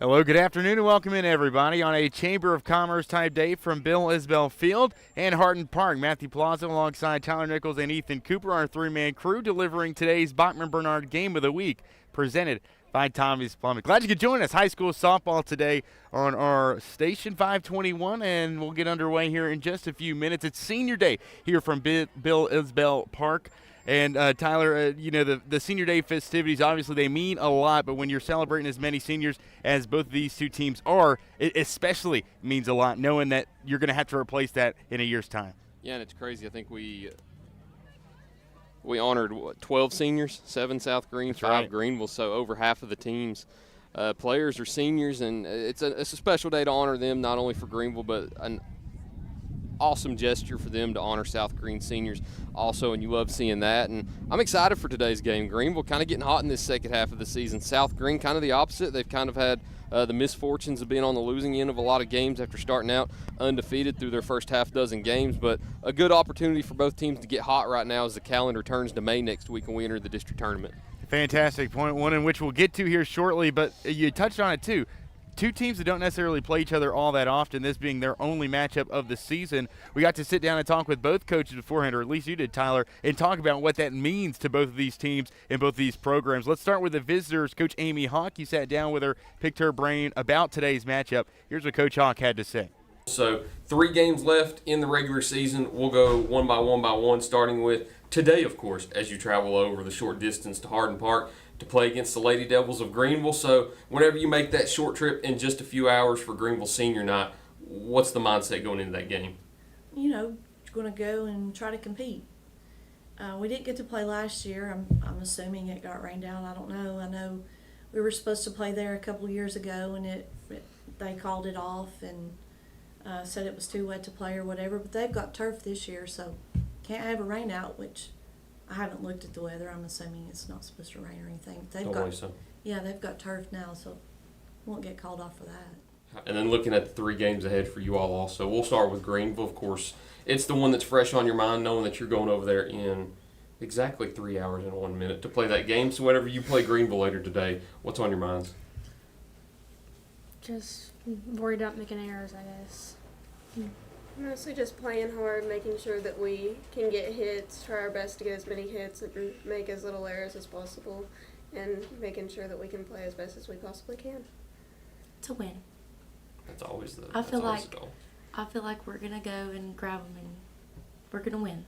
Hello, good afternoon, and welcome in, everybody, on a Chamber of Commerce type day from Bill Isbell Field and Hardin Park. Matthew Plaza alongside Tyler Nichols and Ethan Cooper, our three-man crew, delivering today's Bachman Bernard Game of the Week, presented by Tommie's Plumbing. Glad you could join us. High school softball today on our station 521, and we'll get underway here in just a few minutes. It's senior day here from Bill Isbell Park. And Tyler, the senior day festivities, obviously they mean a lot, but when you're celebrating as many seniors as both of these two teams are, it especially means a lot, knowing that you're going to have to replace that in a year's time. Yeah, and it's crazy. I think we honored 12 seniors, 7 South Greene, 5 Greeneville, so over half of the teams. Players are seniors, and it's a special day to honor them, not only for Greeneville, but an awesome gesture for them to honor South Greene seniors also, and you love seeing that. And I'm excited for today's game. Greeneville kind of getting hot in this second half of the season. South Greene kind of the opposite. They've kind of had the misfortunes of being on the losing end of a lot of games after starting out undefeated through their first half dozen games. But a good opportunity for both teams to get hot right now as the calendar turns to May next week when we enter the district tournament. Fantastic point, one in which we'll get to here shortly, but you touched on it too. Two teams that don't necessarily play each other all that often, this being their only matchup of the season. We got to sit down and talk with both coaches beforehand, or at least you did, Tyler, and talk about what that means to both of these teams and both of these programs. Let's start with the visitors. Coach Amy Hawk, you sat down with her, picked her brain about today's matchup. Here's what Coach Hawk had to say. So 3 games left in the regular season. We'll go one by one, starting with today, of course, as you travel over the short distance to Hardin Park to play against the Lady Devils of Greeneville. So whenever you make that short trip in just a few hours for Greeneville senior night, what's the mindset going into that game? You're going to go and try to compete. We didn't get to play last year. I'm assuming it got rained out. I don't know. I know we were supposed to play there a couple years ago, and they called it off and said it was too wet to play or whatever. But they've got turf this year, so can't have a rain out, which I haven't looked at the weather. I'm assuming it's not supposed to rain or anything. They've got turf now, so won't get called off for that. And then looking at the 3 games ahead for you all also, we'll start with Greeneville, of course. It's the one that's fresh on your mind, knowing that you're going over there in exactly 3 hours and 1 minute to play that game. So whenever you play Greeneville later today, what's on your minds? Just worried about making errors, I guess. Mostly just playing hard, making sure that we can get hits, try our best to get as many hits and make as little errors as possible, and making sure that we can play as best as we possibly can. To win. That's always the I feel goal. like we're going to go and grab them and we're going to win.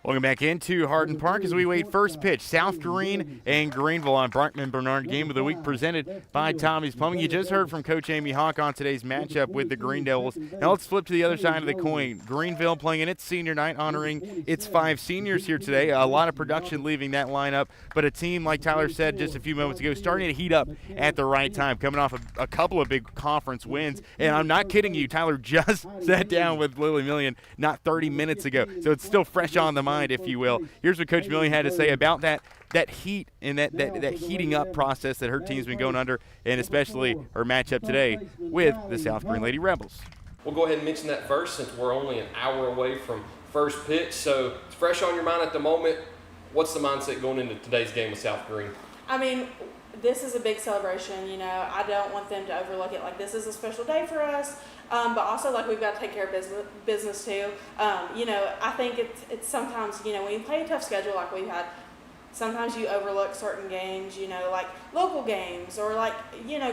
Welcome back into Hardin Park as we wait first pitch. South Greene and Greeneville on Bachman Bernard Game of the Week, presented by Tommie's Plumbing. You just heard from Coach Amy Hawk on today's matchup with the Green Devils. Now let's flip to the other side of the coin. Greeneville playing in its senior night, honoring its 5 seniors here today. A lot of production leaving that lineup, but a team, like Tyler said just a few moments ago, starting to heat up at the right time, coming off a couple of big conference wins. And I'm not kidding you, Tyler just sat down with Lily Million not 30 minutes ago, so it's still fresh on the mind, if you will. Here's what Coach Million had to say about that heat and that heating up process that her team's been going under, and especially her matchup today with the South Greene Lady Rebels. We'll go ahead and mention that first, since we're only an hour away from first pitch. So it's fresh on your mind at the moment. What's the mindset going into today's game with South Greene? I mean, this is a big celebration. I don't want them to overlook it. Like, this is a special day for us. But also, like, we've got to take care of business too. I think it's sometimes, when you play a tough schedule like we've had, sometimes you overlook certain games, like local games or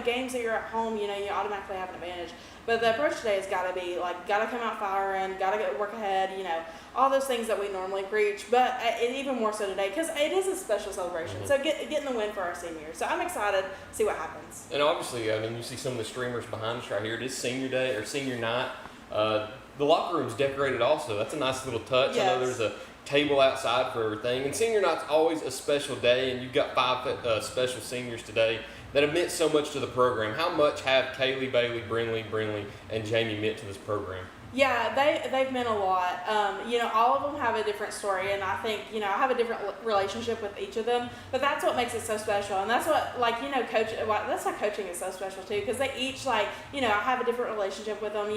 games that you're at home, you automatically have an advantage. But the approach today has got to be, got to come out firing, got to work ahead, all those things that we normally preach. But even more so today, because it is a special celebration. Mm-hmm. So getting the win for our seniors. So I'm excited to see what happens. And obviously, you see some of the streamers behind us right here. It is senior day or senior night. The locker room's decorated also. That's a nice little touch. Yes. I know there's a table outside for everything. And senior night's always a special day, and you've got 5 special seniors today that have meant so much to the program. How much have Kaylee, Bailey, Brinley, and Jamie meant to this program? Yeah, they've meant a lot. All of them have a different story, and I think, I have a different relationship with each of them, but that's what makes it so special, and that's what, that's why coaching is so special too, because they each, I have a different relationship with them.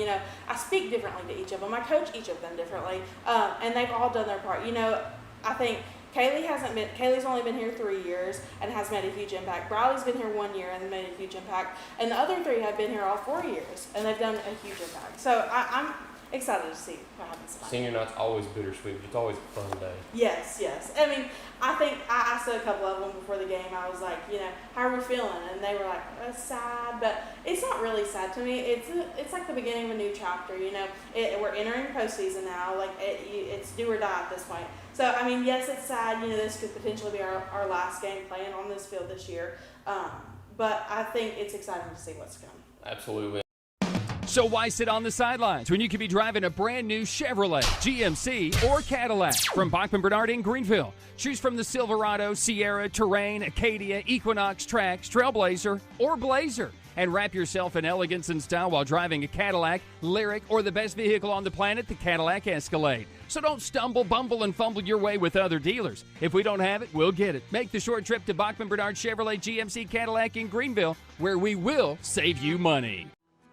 I speak differently to each of them. I coach each of them differently, and they've all done their part. I think Kaylee's only been here 3 years and has made a huge impact. Briley's been here 1 year and made a huge impact. And the other 3 have been here all 4 years and they've done a huge impact. So I'm excited to see what happens tonight. Senior night's always bittersweet, but it's always a fun day. Yes. I mean, I think I asked a couple of them before the game. I was like, how are we feeling? And they were like, sad, but it's not really sad to me. It's like the beginning of a new chapter. We're entering postseason now. Like it's do or die at this point. So I mean, yes, it's sad. This could potentially be our last game playing on this field this year. But I think it's exciting to see what's coming. Absolutely. So why sit on the sidelines when you could be driving a brand new Chevrolet, GMC, or Cadillac from Bachman Bernard in Greeneville? Choose from the Silverado, Sierra, Terrain, Acadia, Equinox, Trax, Trailblazer, or Blazer. And wrap yourself in elegance and style while driving a Cadillac, Lyric, or the best vehicle on the planet, the Cadillac Escalade. So don't stumble, bumble, and fumble your way with other dealers. If we don't have it, we'll get it. Make the short trip to Bachman Bernard Chevrolet GMC Cadillac in Greeneville, where we will save you money.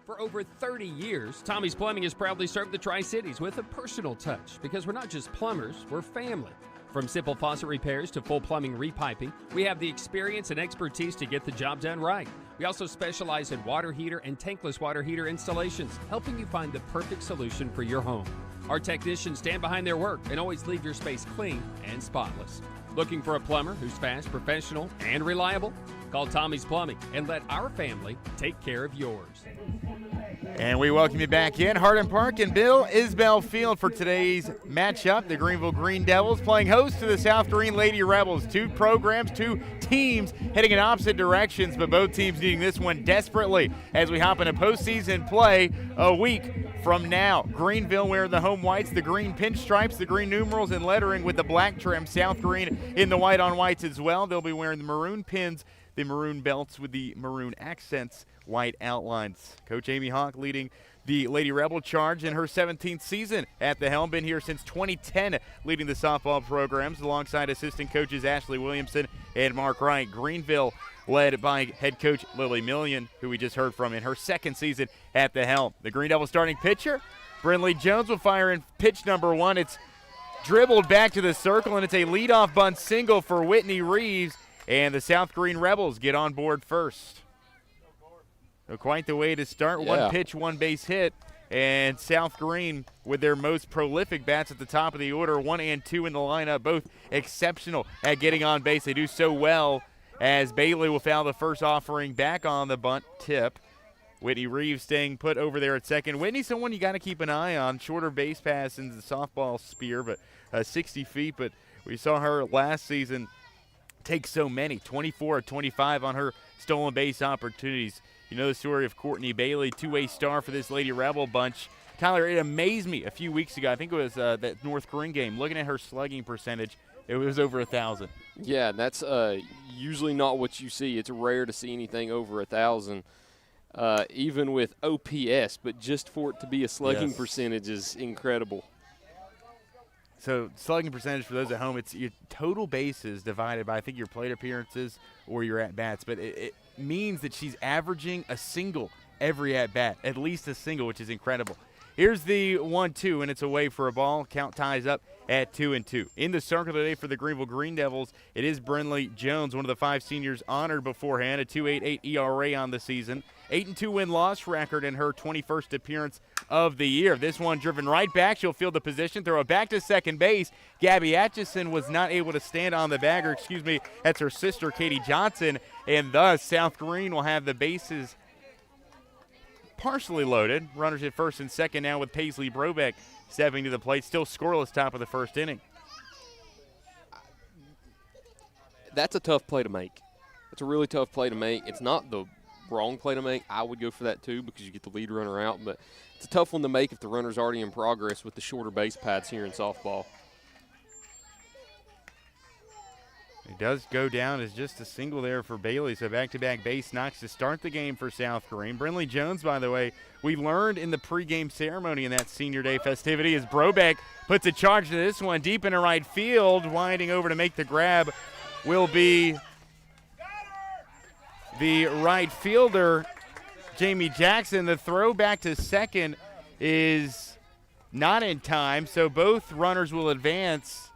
For over 30 years, Tommie's Plumbing has proudly served the Tri-Cities with a personal touch because we're not just plumbers, we're family. From simple faucet repairs to full plumbing repiping, we have the experience and expertise to get the job done right. We also specialize in water heater and tankless water heater installations, helping you find the perfect solution for your home. Our technicians stand behind their work and always leave your space clean and spotless. Looking for a plumber who's fast, professional, and reliable? Call Tommie's Plumbing and let our family take care of yours. And we welcome you back in Hardin Park and Bill Isbell Field for today's matchup. The Greeneville Green Devils playing host to the South Greene Lady Rebels. 2 programs, 2 teams heading in opposite directions, but both teams needing this one desperately as we hop into postseason play a week from now. Greeneville wearing the home whites, the green pinstripes, the green numerals and lettering with the black trim. South Greene in the white on whites as well. They'll be wearing the maroon pins, the maroon belts with the maroon accents, white outlines. Coach Amy Hawk leading the Lady Rebel charge in her 17th season at the helm. Been here since 2010, leading the softball programs alongside assistant coaches Ashley Williamson and Mark Wright. Greeneville led by head coach Lily Million, who we just heard from in her 2nd season at the helm. The Green Devil starting pitcher, Brinley Jones, will fire in pitch number 1. It's dribbled back to the circle, and it's a leadoff bunt single for Whitney Reeves, and the South Greene Rebels get on board first. So quite the way to start. Yeah. 1 pitch, 1 base hit, and South Greene with their most prolific bats at the top of the order, 1 and 2 in the lineup, both exceptional at getting on base. They do so well as Bailey will foul the first offering back on the bunt tip. Whitney Reeves staying put over there at second. Whitney's someone you got to keep an eye on. Shorter base pass into the softball spear, but 60 feet. But we saw her last season take so many, 24 or 25 on her stolen base opportunities. You know the story of Courtney Bailey, 2-way star for this Lady Rebel bunch. Tyler, it amazed me a few weeks ago. I think it was that North Greene game. Looking at her slugging percentage, it was over 1,000. Yeah, that's usually not what you see. It's rare to see anything over 1,000, even with OPS. But just for it to be a slugging percentage is incredible. So slugging percentage for those at home, it's your total bases divided by, I think, your plate appearances or your at-bats. But it means that she's averaging a single every at-bat, at least a single, which is incredible. Here's the 1-2, and it's away for a ball. Count ties up at 2-2. In the circle today for the Greeneville Green Devils, it is Brinley Jones, one of the 5 seniors honored beforehand, a 2.88 ERA on the season, 8-2 win-loss record in her 21st appearance of the year. This one driven right back. She'll field the position, throw it back to second base. Gabby Atchison was not able to stand on the bagger. That's her sister, Katie Johnson, and thus South Greene will have the bases partially loaded. Runners at first and second now with Paisley Brobeck stepping to the plate. Still scoreless top of the first inning. That's a tough play to make. It's a really tough play to make. It's not the wrong play to make. I would go for that too because you get the lead runner out, but it's a tough one to make if the runner's already in progress with the shorter base paths here in softball. It does go down as just a single there for Bailey, so back-to-back base knocks to start the game for South Greene. Brinley Jones, by the way, we learned in the pregame ceremony in that senior day festivity as Brobeck puts a charge to this one deep into right field. Winding over to make the grab will be the right fielder, Jamie Jackson. The throw back to second is not in time, so both runners will advance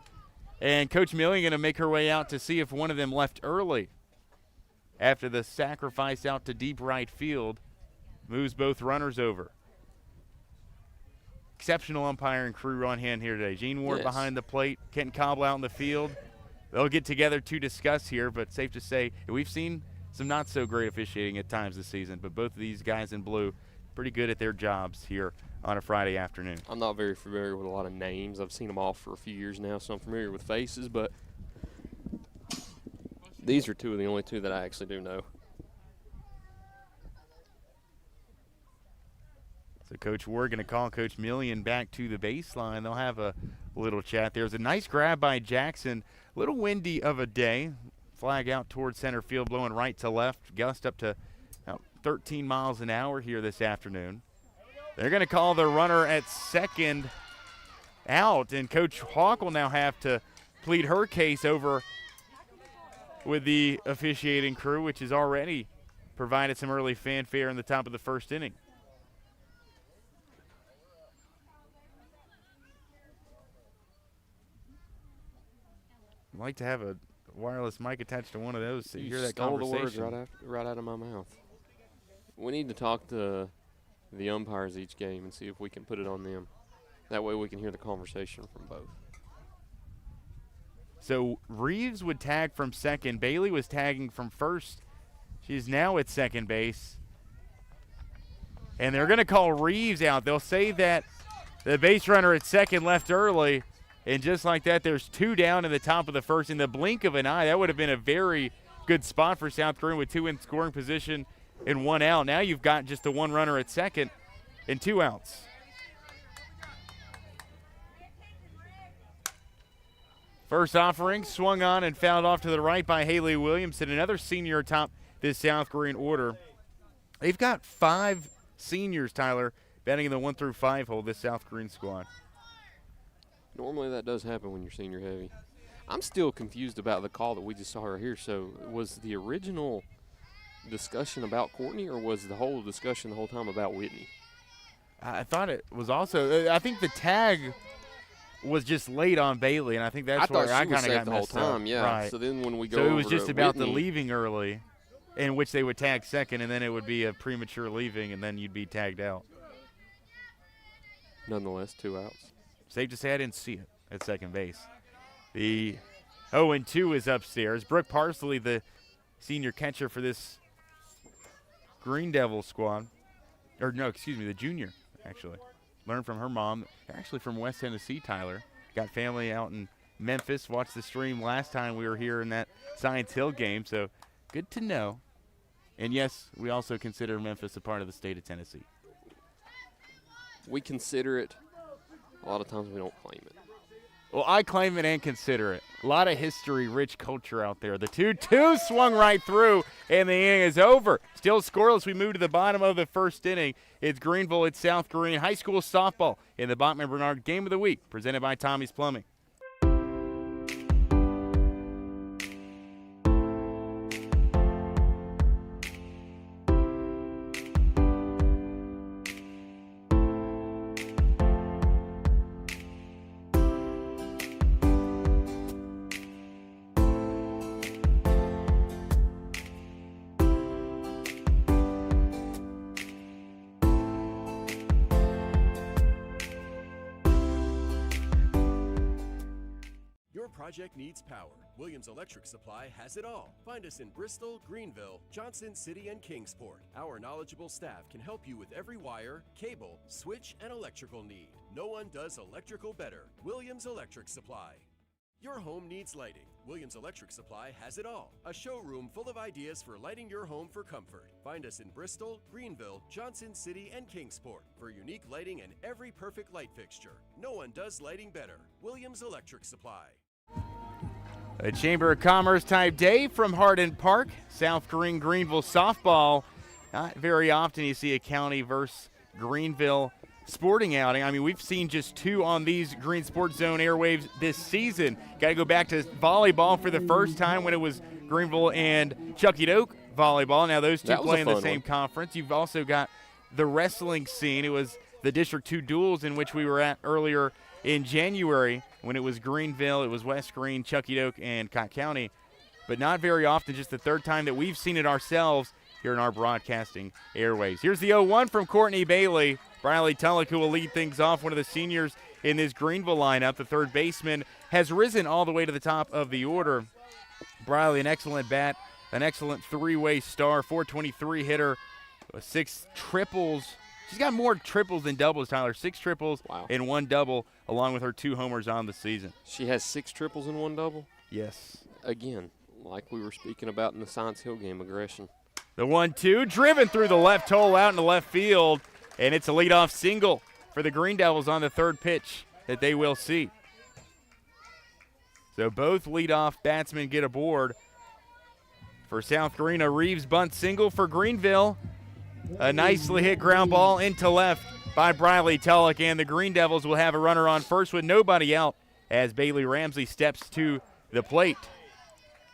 And Coach Millian going to make her way out to see if one of them left early after the sacrifice out to deep right field moves both runners over. Exceptional umpiring crew on hand here today. Gene Ward behind the plate, Kenton Cobble out in the field. They'll get together to discuss here, but safe to say we've seen some not so great officiating at times this season, but both of these guys in blue pretty good at their jobs here on a Friday afternoon. I'm not very familiar with a lot of names. I've seen them all for a few years now, so I'm familiar with faces, but these are two of the only two that I actually do know. So Coach Ward going to call Coach Millian back to the baseline. They'll have a little chat. There's a nice grab by Jackson. A little windy of a day. Flag out towards center field, blowing right to left. Gust up to about 13 miles an hour here this afternoon. They're going to call the runner at second out, and Coach Hawk will now have to plead her case over with the officiating crew, which has already provided some early fanfare in the top of the first inning. I'd like to have a wireless mic attached to one of those so you hear that conversation. Stole the words right out of my mouth. We need to talk to the umpires each game and see if we can put it on them. That way we can hear the conversation from both. So Reeves would tag from second. Bailey was tagging from first. She's now at second base. And they're going to call Reeves out. They'll say that the base runner at second left early. And just like that, there's two down in the top of the first. In the blink of an eye, that would have been a very good spot for South Greene with two in scoring position and one out. Now you've got just the one runner at second and two outs. First offering swung on and fouled off to the right by Haley Williamson, another senior atop this South Greene order. They've got 5 seniors, Tyler, batting in the 1 through 5 hole, this South Greene squad. Normally that does happen when you're senior heavy. I'm still confused about the call that we just saw her here. So was the original discussion about Courtney, or was the whole discussion the whole time about Whitney? I thought it was also, I think the tag was just late on Bailey, and I think that's where I kind of got the whole messed time, up. yeah. Right. So then when we go so it over was just to about Whitney, the leaving early, in which they would tag second, and then it would be a premature leaving, and then you'd be tagged out. Nonetheless, 2 outs. Safe to say I didn't see it at second base. The 0-2 is upstairs. Brooke Parsley, the senior catcher for this Green Devil squad. Or no, excuse me, the junior, actually. Learned from her mom. They're actually from West Tennessee, Tyler. Got family out in Memphis. Watched the stream last time we were here in that Science Hill game, so good to know. And yes, we also consider Memphis a part of the state of Tennessee. We consider it. A lot of times we don't claim it. Well, I claim it and consider it. A lot of history, rich culture out there. The 2-2 swung right through, and the inning is over. Still scoreless. We move to the bottom of the first inning. It's Greeneville at South Greene High School softball in the Bachman Bernard Game of the Week, presented by Tommie's Plumbing. Your project needs power. Williams Electric Supply has it all. Find us in Bristol, Greeneville, Johnson City, and Kingsport. Our knowledgeable staff can help you with every wire, cable, switch, and electrical need. No one does electrical better. Williams Electric Supply. Your home needs lighting. Williams Electric Supply has it all. A showroom full of ideas for lighting your home for comfort. Find us in Bristol, Greeneville, Johnson City, and Kingsport for unique lighting and every perfect light fixture. No one does lighting better. Williams Electric Supply. A Chamber of Commerce type day from Hardin Park. South Greene, Greeneville softball. Not very often you see a county versus Greeneville sporting outing. I mean, we've seen just 2 on these Green Sports Zone airwaves this season. Got to go back to volleyball for the first time when it was Greeneville and Chucky Oak volleyball. Now those 2 play in the same conference. You've also got the wrestling scene. It was the District 2 duels in which we were at earlier in January when it was Greeneville, it was West Greene, Chuckie and Cott County, but not very often, just the third time that we've seen it ourselves here in our broadcasting airways. Here's the 0-1 from Courtney Bailey. Briley Tulloch, who will lead things off, one of the seniors in this Greeneville lineup. The third baseman has risen all the way to the top of the order. Briley, an excellent bat, an excellent three-way star, 423 hitter, 6 triples. She's got more triples than doubles, Tyler. 6 triples and 1 double, along with her 2 homers on the season. She has 6 triples and 1 double? Yes. Again, like we were speaking about in the Science Hill game, aggression. The 1-2, driven through the left hole out into left field, and it's a leadoff single for the Green Devils on the third pitch that they will see. So both leadoff batsmen get aboard. For South Greene, a Reeves bunt single. For Greeneville, a nicely hit ground ball into left by Briley Tulloch, and the Green Devils will have a runner on first with nobody out as Bailey Ramsey steps to the plate.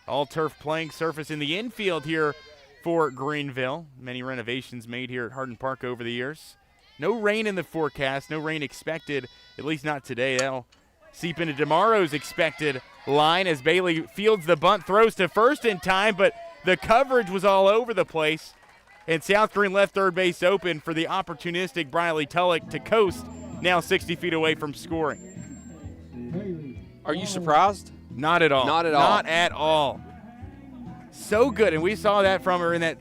All-turf playing surface in the infield here for Greeneville. Many renovations made here at Hardin Park over the years. No rain in the forecast, no rain expected, at least not today. That'll seep into tomorrow's expected line as Bailey fields the bunt, throws to first in time, but the coverage was all over the place. And South Greene left third base open for the opportunistic Briley Tulloch to coast, now 60 feet away from scoring. Are you surprised? Not at all. Not at all. Not at all. So good, and we saw that from her in that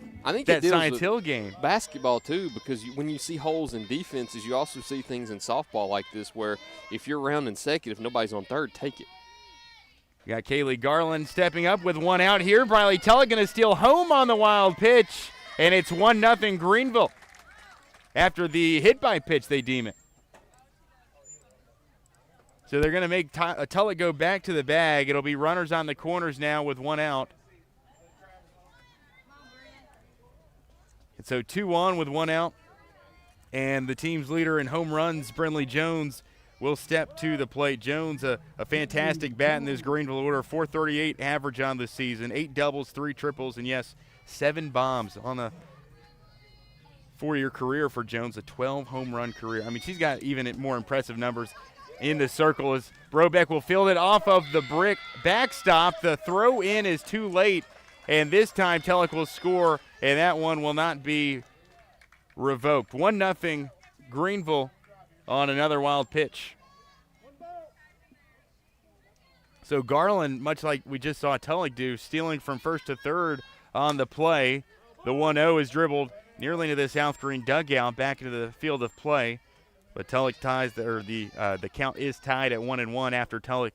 Science Hill game. Basketball, too, because when you see holes in defenses, you also see things in softball like this where if you're rounding second, if nobody's on third, take it. We got Kaylee Garland stepping up with 1 out here. Briley Tulloch going to steal home on the wild pitch, and it's 1-0 Greeneville after the hit by pitch, they deem it. So they're going to make Tulloch go back to the bag. It'll be runners on the corners now with 1 out. And so 2 on with 1 out. And the team's leader in home runs, Brinley Jones, will step to the plate. Jones, a fantastic bat in this Greeneville order, 438 average on the season, 8 doubles, 3 triples, and yes, 7 bombs on a 4-year career for Jones, a 12 home run career. I mean, she's got even more impressive numbers in the circle as Brobeck will field it off of the brick backstop. The throw in is too late, and this time Tulloch will score, and that one will not be revoked. 1-0 Greeneville on another wild pitch. So Garland, much like we just saw Tulloch do, stealing from first to third on the play. The 1-0 is dribbled nearly into the South Greene dugout, back into the field of play. But Tulloch ties, the count is tied at 1-1 after Tulloch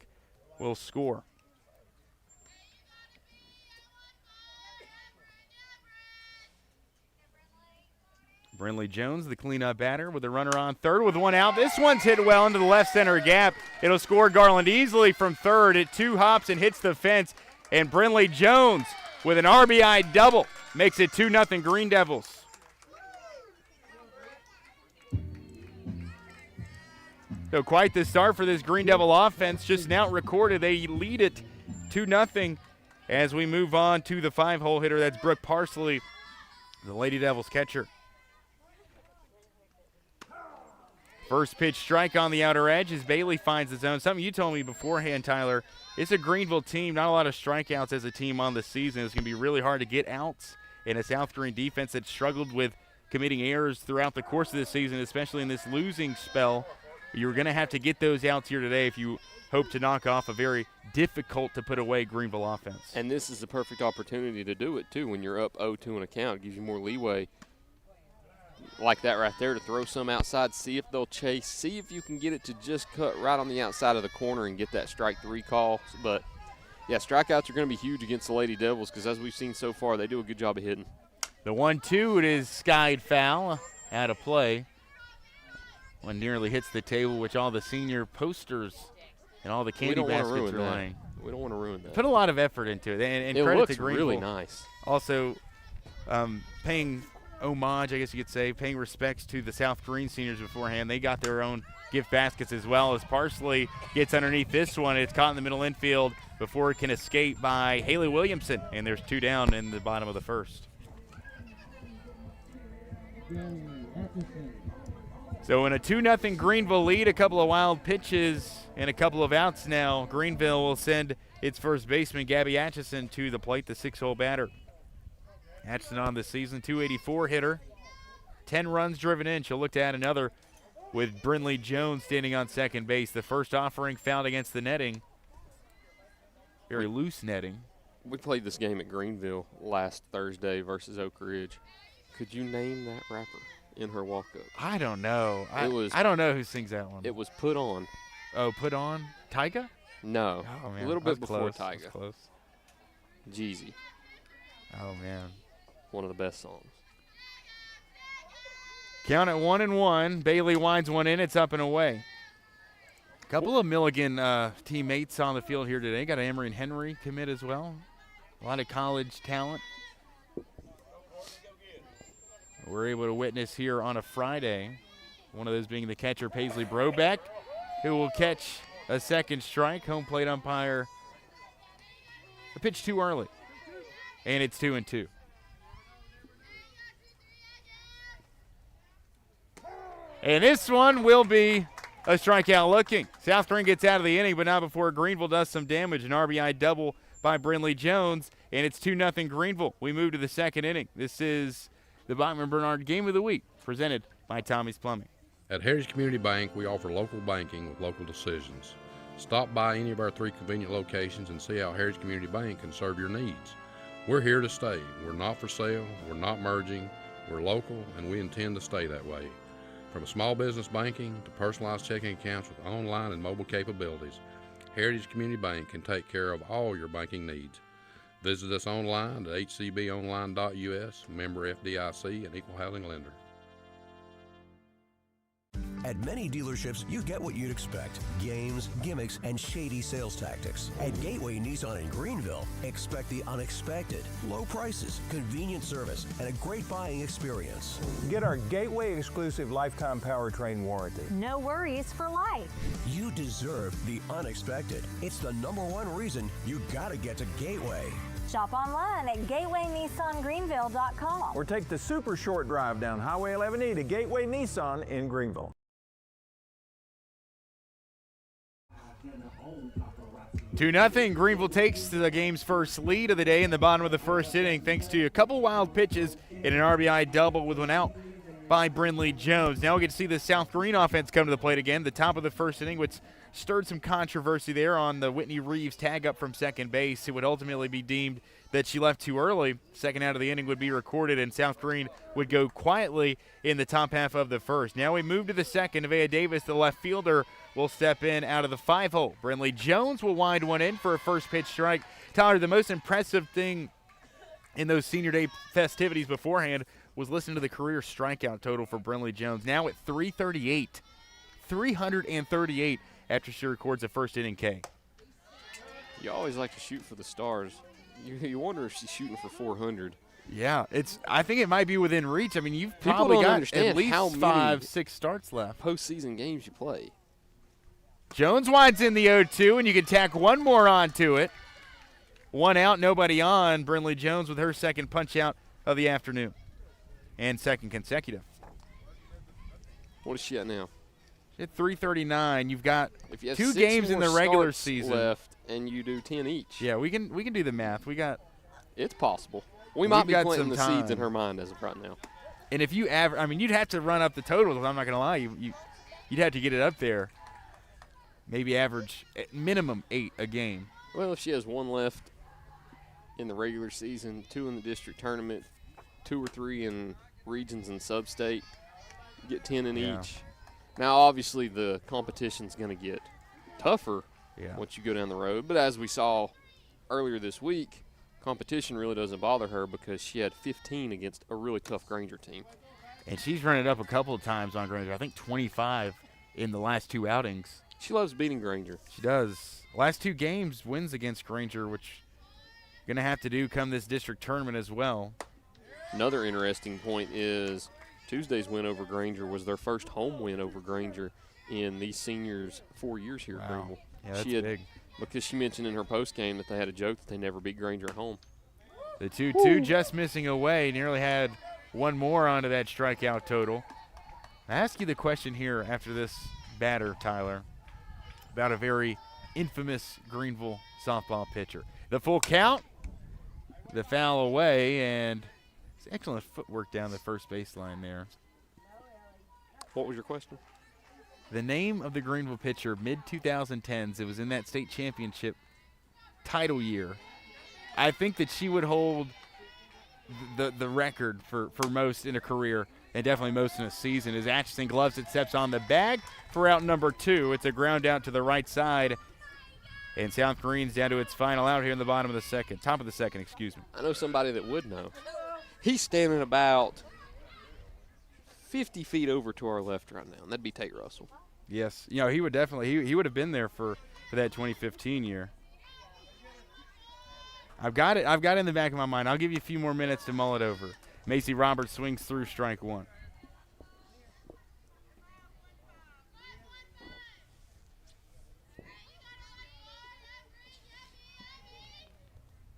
will score. Brinley Jones, the cleanup batter, with a runner on third with 1 out. This one's hit well into the left center gap. It'll score Garland easily from third. It 2 hops and hits the fence. And Brinley Jones with an RBI double makes it 2-0 Green Devils. So quite the start for this Green Devil offense. Just now recorded, they lead it 2-0 as we move on to the 5-hole hitter. That's Brooke Parsley, the Lady Devils catcher. First pitch strike on the outer edge as Bailey finds the zone. Something you told me beforehand, Tyler, it's a Greeneville team, not a lot of strikeouts as a team on the season. It's going to be really hard to get outs in a South Greene defense that struggled with committing errors throughout the course of the season, especially in this losing spell. You're going to have to get those outs here today if you hope to knock off a very difficult to put away Greeneville offense. And this is the perfect opportunity to do it, too, when you're up 0-2 in a count. It gives you more leeway like that right there to throw some outside, see if they'll chase, see if you can get it to just cut right on the outside of the corner and get that strike 3 call. But, yeah, strikeouts are going to be huge against the Lady Devils because, as we've seen so far, they do a good job of hitting. The 1-2, it is skied foul, out of play. One nearly hits the table, which all the senior posters and all the candy baskets are laying. We don't want to ruin that. Put a lot of effort into it. And it credit looks to Greeneville. Really nice. Also, paying homage, I guess you could say, paying respects to the South Greene seniors beforehand. They got their own gift baskets as well as Parsley gets underneath this one. It's caught in the middle infield before it can escape by Haley Williamson. And there's 2 down in the bottom of the first. So in a 2-0 Greeneville lead, a couple of wild pitches and a couple of outs now, Greeneville will send its first baseman, Gabby Atchison, to the plate, the 6-hole batter. Atchison on the season, 284 hitter, 10 runs driven in. She'll look to add another with Brinley Jones standing on second base. The first offering fouled against the netting. Very loose netting. We played this game at Greeneville last Thursday versus Oak Ridge. Could you name that rapper in her walk-up? I don't know. I don't know who sings that one. It was Put On. Oh, Put On? Tyga? No. Oh, man. A little bit before close. Tyga. Close. Jeezy. Oh, man. One of the best songs. Count at 1-1. Bailey winds one in. It's up and away. A couple of Milligan teammates on the field here today. Got Emery and Henry commit as well. A lot of college talent. We're able to witness here on a Friday. One of those being the catcher, Paisley Brobeck, who will catch a second strike. Home plate umpire. The pitch too early. And it's 2-2. And this one will be a strikeout looking. South Greene gets out of the inning, but not before Greeneville does some damage. An RBI double by Brinley Jones, and it's 2-0 Greeneville. We move to the second inning. This is the Bachman Bernard Game of the Week, presented by Tommie's Plumbing. At Heritage Community Bank, we offer local banking with local decisions. Stop by any of our 3 convenient locations and see how Heritage Community Bank can serve your needs. We're here to stay. We're not for sale. We're not merging. We're local, and we intend to stay that way. From small business banking to personalized checking accounts with online and mobile capabilities, Heritage Community Bank can take care of all your banking needs. Visit us online at hcbonline.us, member FDIC, and equal housing lender. At many dealerships, you get what you'd expect. Games, gimmicks, and shady sales tactics. At Gateway Nissan in Greeneville, expect the unexpected. Low prices, convenient service, and a great buying experience. Get our Gateway exclusive lifetime powertrain warranty. No worries for life. You deserve the unexpected. It's the #1 reason you gotta get to Gateway. Shop online at gatewaynissangreeneville.com. Or take the super short drive down Highway 11E to Gateway Nissan in Greeneville. 2-0. Greeneville takes the game's first lead of the day in the bottom of the first inning thanks to a couple wild pitches and an RBI double with one out by Brinley Jones. Now we get to see the South Greene offense come to the plate again. The top of the first inning, which stirred some controversy there on the Whitney Reeves tag up from second base. It would ultimately be deemed that she left too early. Second out of the inning would be recorded, and South Greene would go quietly in the top half of the first. Now we move to the second. Nevaeh Davis, the left fielder, will step in out of the 5-hole. Brinley Jones will wind one in for a first pitch strike. Tyler, the most impressive thing in those senior day festivities beforehand was listening to the career strikeout total for Brinley Jones. Now at 338. 338 after she records a first inning K. You always like to shoot for the stars. You wonder if she's shooting for 400. Yeah, I think it might be within reach. I mean, you've probably got at least 5-6 starts left. Postseason games you play. Jones winds in the 0-2, and you can tack one more onto it. One out, nobody on. Brinley Jones with her second punch out of the afternoon and second consecutive. What is she at now? At 339. You've got if you have 2 games in the regular season left, and you do 10 each. Yeah, we can do the math. It's possible. We might be planting the seeds in her mind as of right now. And if you average, I mean, you'd have to run up the totals. I'm not going to lie, you'd have to get it up there. Maybe average at minimum 8 a game. Well, if she has 1 left in the regular season, 2 in the district tournament, 2 or 3 in regions and sub-state, you get 10 in each. Now, obviously, the competition's going to get tougher once you go down the road. But as we saw earlier this week, competition really doesn't bother her because she had 15 against a really tough Granger team. And she's run it up a couple of times on Granger. I think 25 in the last 2 outings. She loves beating Granger. She does. Last 2 games wins against Granger, which going to have to do come this district tournament as well. Another interesting point is Tuesday's win over Granger was their first home win over Granger in these seniors' 4 years here at Greeneville. Yeah, that's big. Because she mentioned in her postgame that they had a joke that they never beat Granger at home. The 2-2 just missing away, nearly had one more onto that strikeout total. I ask you the question here after this batter, Tyler, about a very infamous Greeneville softball pitcher. The full count, the foul away, and it's excellent footwork down the first baseline there. What was your question? The name of the Greeneville pitcher, mid-2010s, it was in that state championship title year. I think that she would hold the record for most in a career, and definitely most in a season. As Atchison gloves it, steps on the bag for out number 2. It's a ground out to the right side, and South Greene's down to its final out here in the top of the second, excuse me. I know somebody that would know. He's standing about 50 feet over to our left right now, and that'd be Tate Russell. Yes, he would definitely, he would have been there for that 2015 year. I've got it in the back of my mind. I'll give you a few more minutes to mull it over. Macy Roberts swings through strike 1.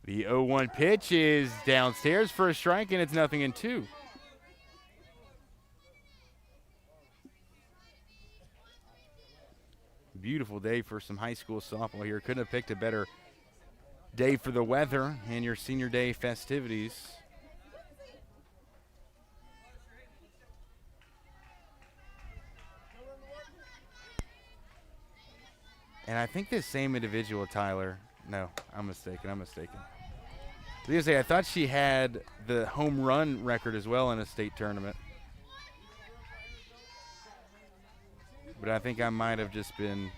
The 0-1 pitch is downstairs for a strike, and it's 0-2. Beautiful day for some high school softball here. Couldn't have picked a better day for the weather and your senior day festivities. And I think this same individual, Tyler, no, I'm mistaken. I was going to say, I thought she had the home run record as well in a state tournament. But I think I might have just been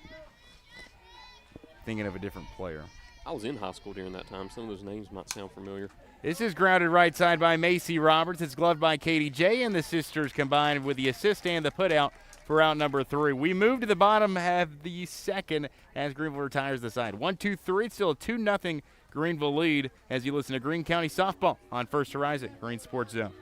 thinking of a different player. I was in high school during that time. Some of those names might sound familiar. This is grounded right side by Macy Roberts. It's gloved by Katie J, and the sisters combined with the assist and the putout for out number 3. We move to the bottom half the second as Greeneville retires the side. 1-2-3. It's still a 2-0 Greeneville lead as you listen to Greene County Softball on First Horizon, Greene Sports Zone.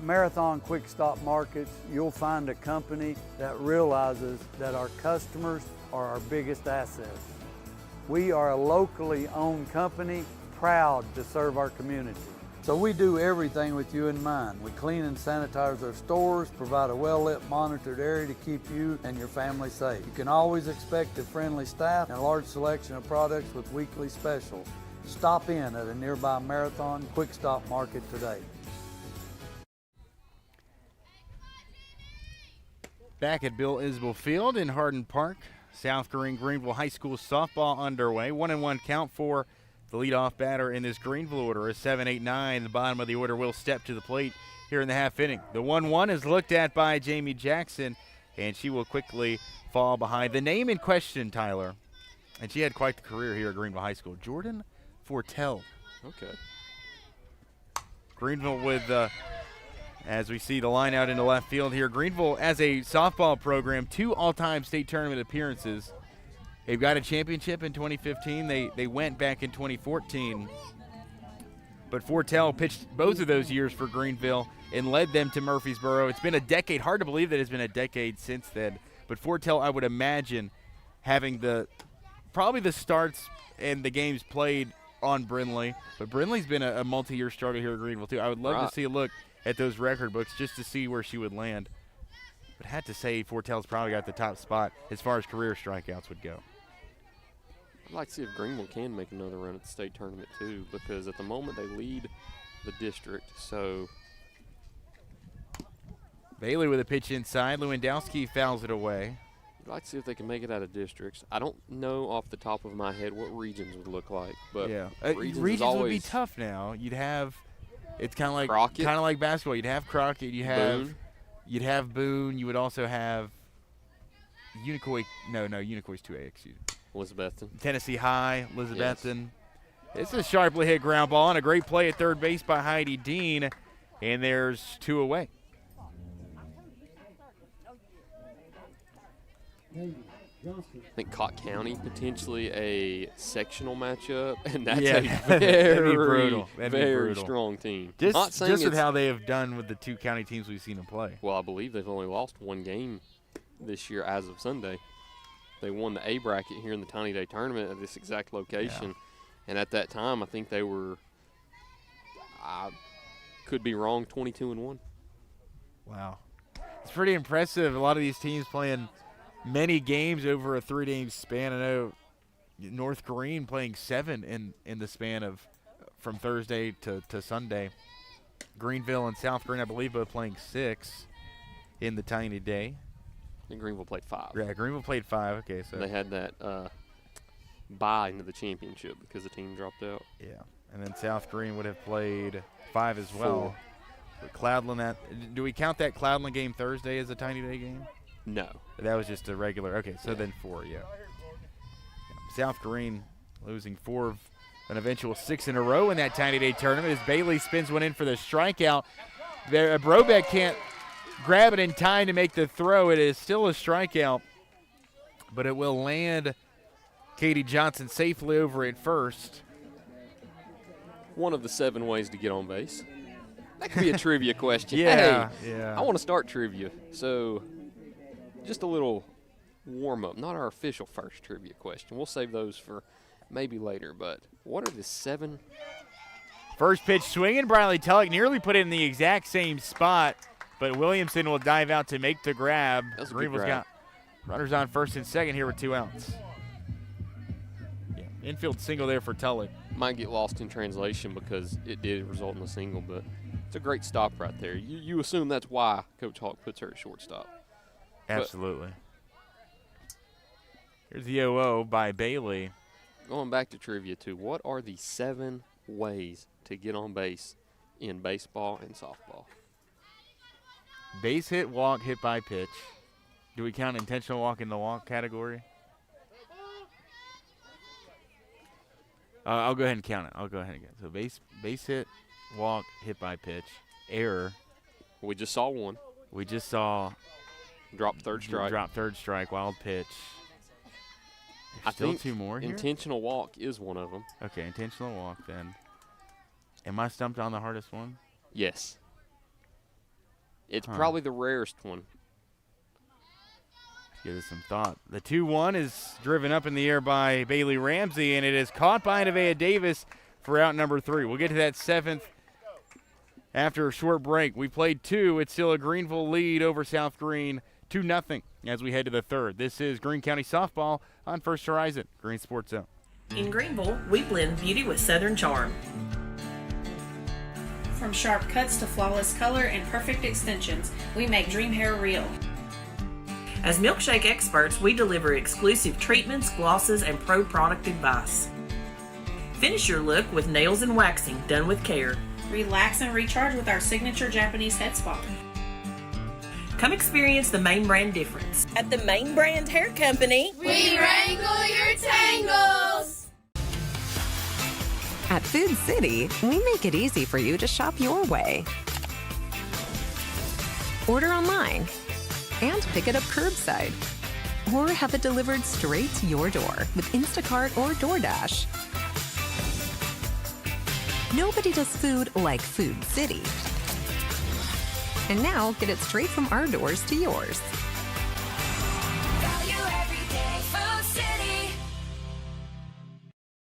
Marathon Quick Stop Markets, you'll find a company that realizes that our customers are our biggest assets. We are a locally owned company, proud to serve our community. So we do everything with you in mind. We clean and sanitize our stores, provide a well-lit, monitored area to keep you and your family safe. You can always expect a friendly staff and a large selection of products with weekly specials. Stop in at a nearby Marathon Quick Stop Market today. Back at Bill Isbell Field in Hardin Park, South Greene Greeneville High School softball underway. 1-1 count for the leadoff batter in this Greeneville order. A 7-8-9, the bottom of the order will step to the plate here in the half inning. The 1-1 is looked at by Jamie Jackson, and she will quickly fall behind. The name in question, Tyler, and she had quite the career here at Greeneville High School, Jordan Fortell. Okay. Greeneville with as we see the line out into left field here. Greeneville, as a softball program, 2 all-time state tournament appearances. They've got a championship in 2015. They went back in 2014. But Fortell pitched both of those years for Greeneville and led them to Murfreesboro. It's been a decade. Hard to believe that it's been a decade since then. But Fortell, I would imagine, having probably the starts and the games played on Brindley. But Brindley's been a multi-year struggle here at Greeneville, too. I would love to see a look at those record books just to see where she would land. But I had to say Fortell's probably got the top spot as far as career strikeouts would go. I'd like to see if Greeneville can make another run at the state tournament too, because at the moment they lead the district. So Bailey with a pitch inside. Lewandowski fouls it away. I'd like to see if they can make it out of districts. I don't know off the top of my head what regions would look like, but yeah, regions would be tough now. You'd have. It's kind of like basketball. You'd have Crockett. You'd have Boone. You would also have Unicoi. No, Unicoi's 2A. Excuse me. Elizabethton. Tennessee High, Elizabethton. Yes. It's a sharply hit ground ball and a great play at third base by Heidi Dean, and there's 2 away. I think Cott County potentially a sectional matchup, and that's Yeah, a that'd be brutal. very strong team. Just with how they have done with the 2 county teams we've seen them play. Well, I believe they've only lost 1 game this year as of Sunday. They won the A bracket here in the Tiny Day tournament at this exact location, and at that time I think they were, I could be wrong, 22-1. Wow. It's pretty impressive. A lot of these teams playing many games over a 3-game span. I know North Greene playing 7 in the span of from Thursday to Sunday. Greeneville and South Greene, I believe, both playing 6 in the Tiny Day. And Greeneville played 5. Yeah, Greeneville played 5. Okay, so they had that bye into the championship because the team dropped out. Yeah, and then South Greene would have played 5 as well. But Cloudland, do we count that Cloudland game Thursday as a Tiny Day game? No. That was just a regular. Okay, so then 4, yeah. South Greene losing 4 of an eventual 6 in a row in that Tiny Day tournament as Bailey spins one in for the strikeout. Brobeck can't grab it in time to make the throw. It is still a strikeout, but it will land Katie Johnson safely over at first. One of the 7 ways to get on base. That could be a trivia question. Yeah, hey, yeah. I want to start trivia. So just a little warm-up, not our official first trivia question. We'll save those for maybe later, but what are the 7? First pitch swinging. Briley Tulloch nearly put it in the exact same spot, but Williamson will dive out to make the grab. Greenville's got runners on first and second here with 2 outs. Yeah, infield single there for Tulloch. Might get lost in translation because it did result in a single, but it's a great stop right there. You assume that's why Coach Hawk puts her at shortstop. Absolutely. Here's the 0-0 by Bailey. Going back to trivia, too, what are the 7 ways to get on base in baseball and softball? Base hit, walk, hit by pitch. Do we count intentional walk in the walk category? I'll go ahead and count it. I'll go ahead again. So base hit, walk, hit by pitch, error. We just saw one. We just saw drop third strike. Drop third strike, wild pitch. I Still think 2 more here? Intentional walk is one of them. Okay, intentional walk then. Am I stumped on the hardest one? Yes. It's probably the rarest one. Give it some thought. The 2-1 is driven up in the air by Bailey Ramsey, and it is caught by Nevaeh Davis for out number 3. We'll get to that 7th after a short break. We played 2. It's still a Greeneville lead over South Greene, 2-0 as we head to the 3rd. This is Greene County Softball on First Horizon, Green Sports Zone. In Greeneville, we blend beauty with Southern charm. From sharp cuts to flawless color and perfect extensions, we make dream hair real. As milkshake experts, we deliver exclusive treatments, glosses, and pro product advice. Finish your look with nails and waxing done with care. Relax and recharge with our signature Japanese head spa. Come experience the Main Brand difference. At the Main Brand Hair Company, we wrangle your tangles! At Food City, we make it easy for you to shop your way. Order online and pick it up curbside. Or have it delivered straight to your door with Instacart or DoorDash. Nobody does food like Food City. And now, get it straight from our doors to yours. Value every day, Food City.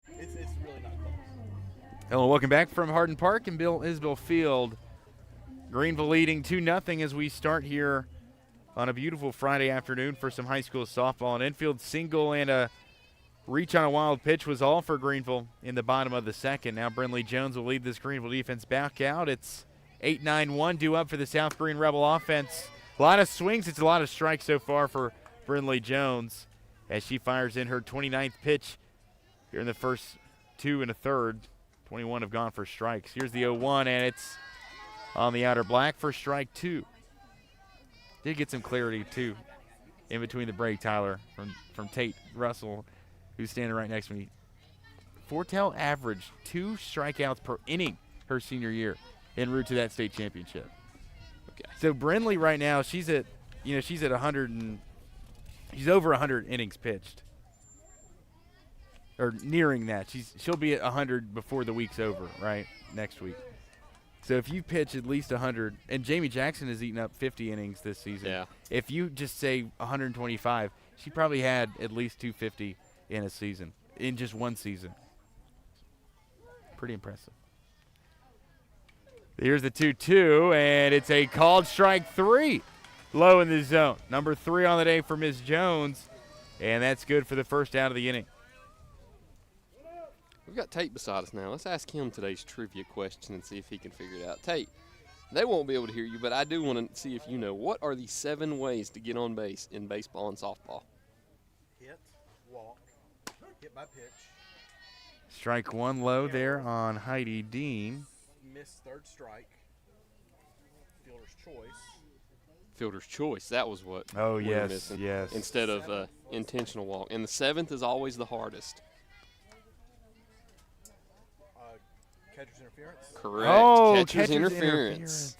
It's really not close. Hello, welcome back from Hardin Park and Bill Isbell Field. Greeneville leading 2-0 as we start here on a beautiful Friday afternoon for some high school softball. An infield single and a reach on a wild pitch was all for Greeneville in the bottom of the 2nd. Now Brinley Jones will lead this Greeneville defense back out. It's 8-9-1 due up for the South Greene Rebel offense. A lot of swings. It's a lot of strikes so far for Brinley Jones as she fires in her 29th pitch here in the first 2 1/3. 21 have gone for strikes. Here's the 0-1, and it's on the outer black for strike 2. Did get some clarity, too, in between the break, Tyler, from Tate Russell, who's standing right next to me. Fortell averaged 2 strikeouts per inning her senior year en route to that state championship. Okay. So Brinley right now, she's at 100 and She's over 100 innings pitched. Or nearing that. She'll be at 100 before the week's over, right? Next week. So if you pitch at least 100, and Jamie Jackson has eaten up 50 innings this season. Yeah. If you just say 125, she probably had at least 250 in a season, in just one season. Pretty impressive. Here's the 2-2, and it's a called strike 3. Low in the zone. Number 3 on the day for Ms. Jones, and that's good for the first out of the inning. We've got Tate beside us now. Let's ask him today's trivia question and see if he can figure it out. Tate, they won't be able to hear you, but I do want to see if you know, what are the 7 ways to get on base in baseball and softball? Hit, walk, hit by pitch. Strike 1 low there on Heidi Dean. Missed third strike. Fielder's choice. Fielder's choice. That was what Oh, we were yes, missing. yes. Instead of intentional walk. And the 7th is always the hardest. Catcher's interference. Correct. Oh, catcher's interference.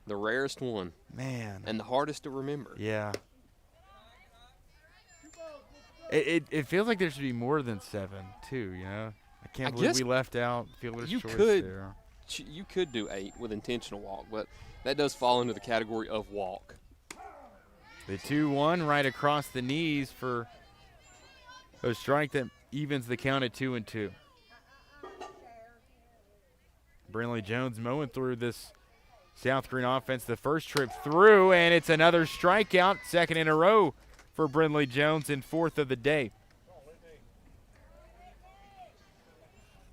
The rarest one. Man. And the hardest to remember. Yeah. It feels like there should be more than 7, too, you know? I can't believe we left out fielder's choice there. You could do 8 with intentional walk, but that does fall into the category of walk. The 2-1 right across the knees for a strike that evens the count at 2-2. Brinley Jones mowing through this South Greene offense the first trip through, and it's another strikeout, second in a row for Brinley Jones and 4th of the day.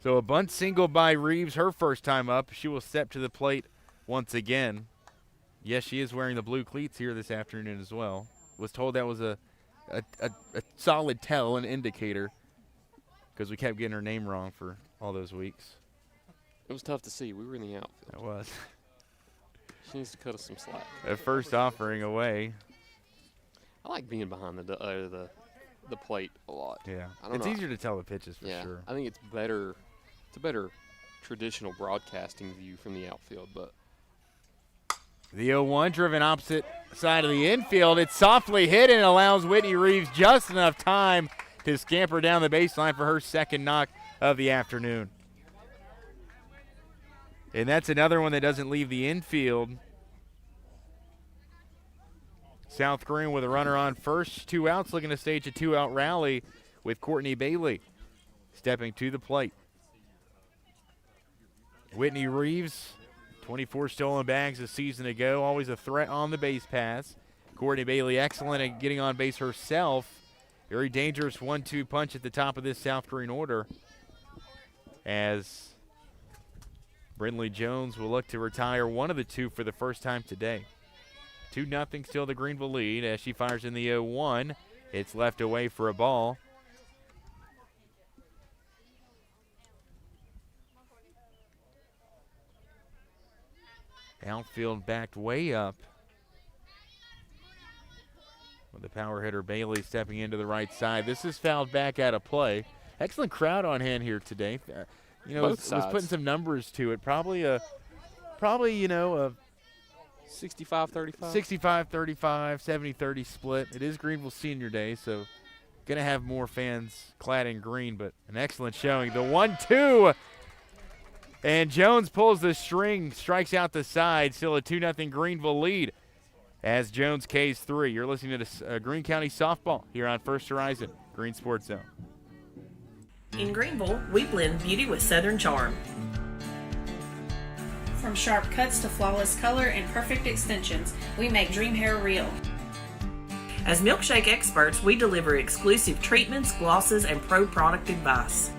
So a bunt single by Reeves, her first time up. She will step to the plate once again. Yes, she is wearing the blue cleats here this afternoon as well. Was told that was a solid tell, an indicator, because we kept getting her name wrong for all those weeks. It was tough to see. We were in the outfield. It was. She needs to cut us some slack. A first offering away. I like being behind the plate a lot. Yeah, it's easier to tell the pitches for sure. I think it's better. It's a better traditional broadcasting view from the outfield, but. The 0-1 driven opposite side of the infield. It's softly hit and allows Whitney Reeves just enough time to scamper down the baseline for her second knock of the afternoon. And that's another one that doesn't leave the infield. South Greene with a runner on first, 2 outs, looking to stage a 2-out rally with Courtney Bailey stepping to the plate. Whitney Reeves, 24 stolen bags a season ago, always a threat on the base pass. Courtney Bailey excellent at getting on base herself. Very dangerous 1-2 punch at the top of this South Greene order, as Brinley Jones will look to retire one of the 2 for the first time today. 2-0 still the Greeneville lead as she fires in the 0-1. It's left away for a ball. Outfield backed way up, with the power hitter Bailey stepping into the right side. This is fouled back out of play. Excellent crowd on hand here today. You know, was putting some numbers to it. Probably a 65-35, 70-30 split. It is Greeneville Senior Day, so going to have more fans clad in green, but an excellent showing. The 1-2, and Jones pulls the string, strikes out the side. Still a 2-0 Greeneville lead as Jones K's 3. You're listening to Greene County Softball here on First Horizon, Green Sports Zone. In Greeneville, we blend beauty with Southern charm. From sharp cuts to flawless color and perfect extensions, we make dream hair real. As milkshake experts, we deliver exclusive treatments, glosses, and pro product advice.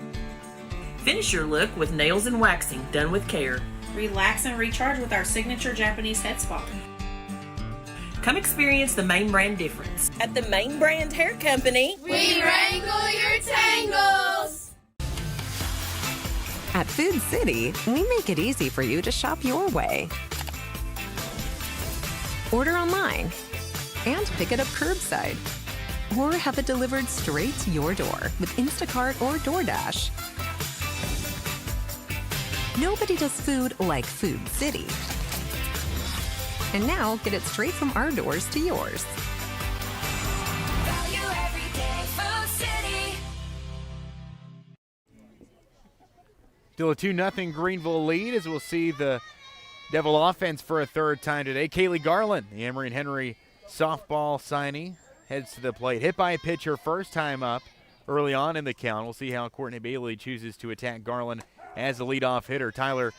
Finish your look with nails and waxing done with care. Relax and recharge with our signature Japanese head spa. Come experience the Main Brand difference. At the Main Brand Hair Company, we wrangle your tangles. At Food City, we make it easy for you to shop your way. Order online and pick it up curbside, or have it delivered straight to your door with Instacart or DoorDash. Nobody does food like Food City. And now get it straight from our doors to yours. Value Still a 2-0 Greeneville lead as we'll see the Devil offense for a third time today. Kaylee Garland, the Emory and Henry softball signee, heads to the plate. Hit by a pitcher first time up early on in the count. We'll see how Courtney Bailey chooses to attack Garland as the leadoff hitter. Tyler,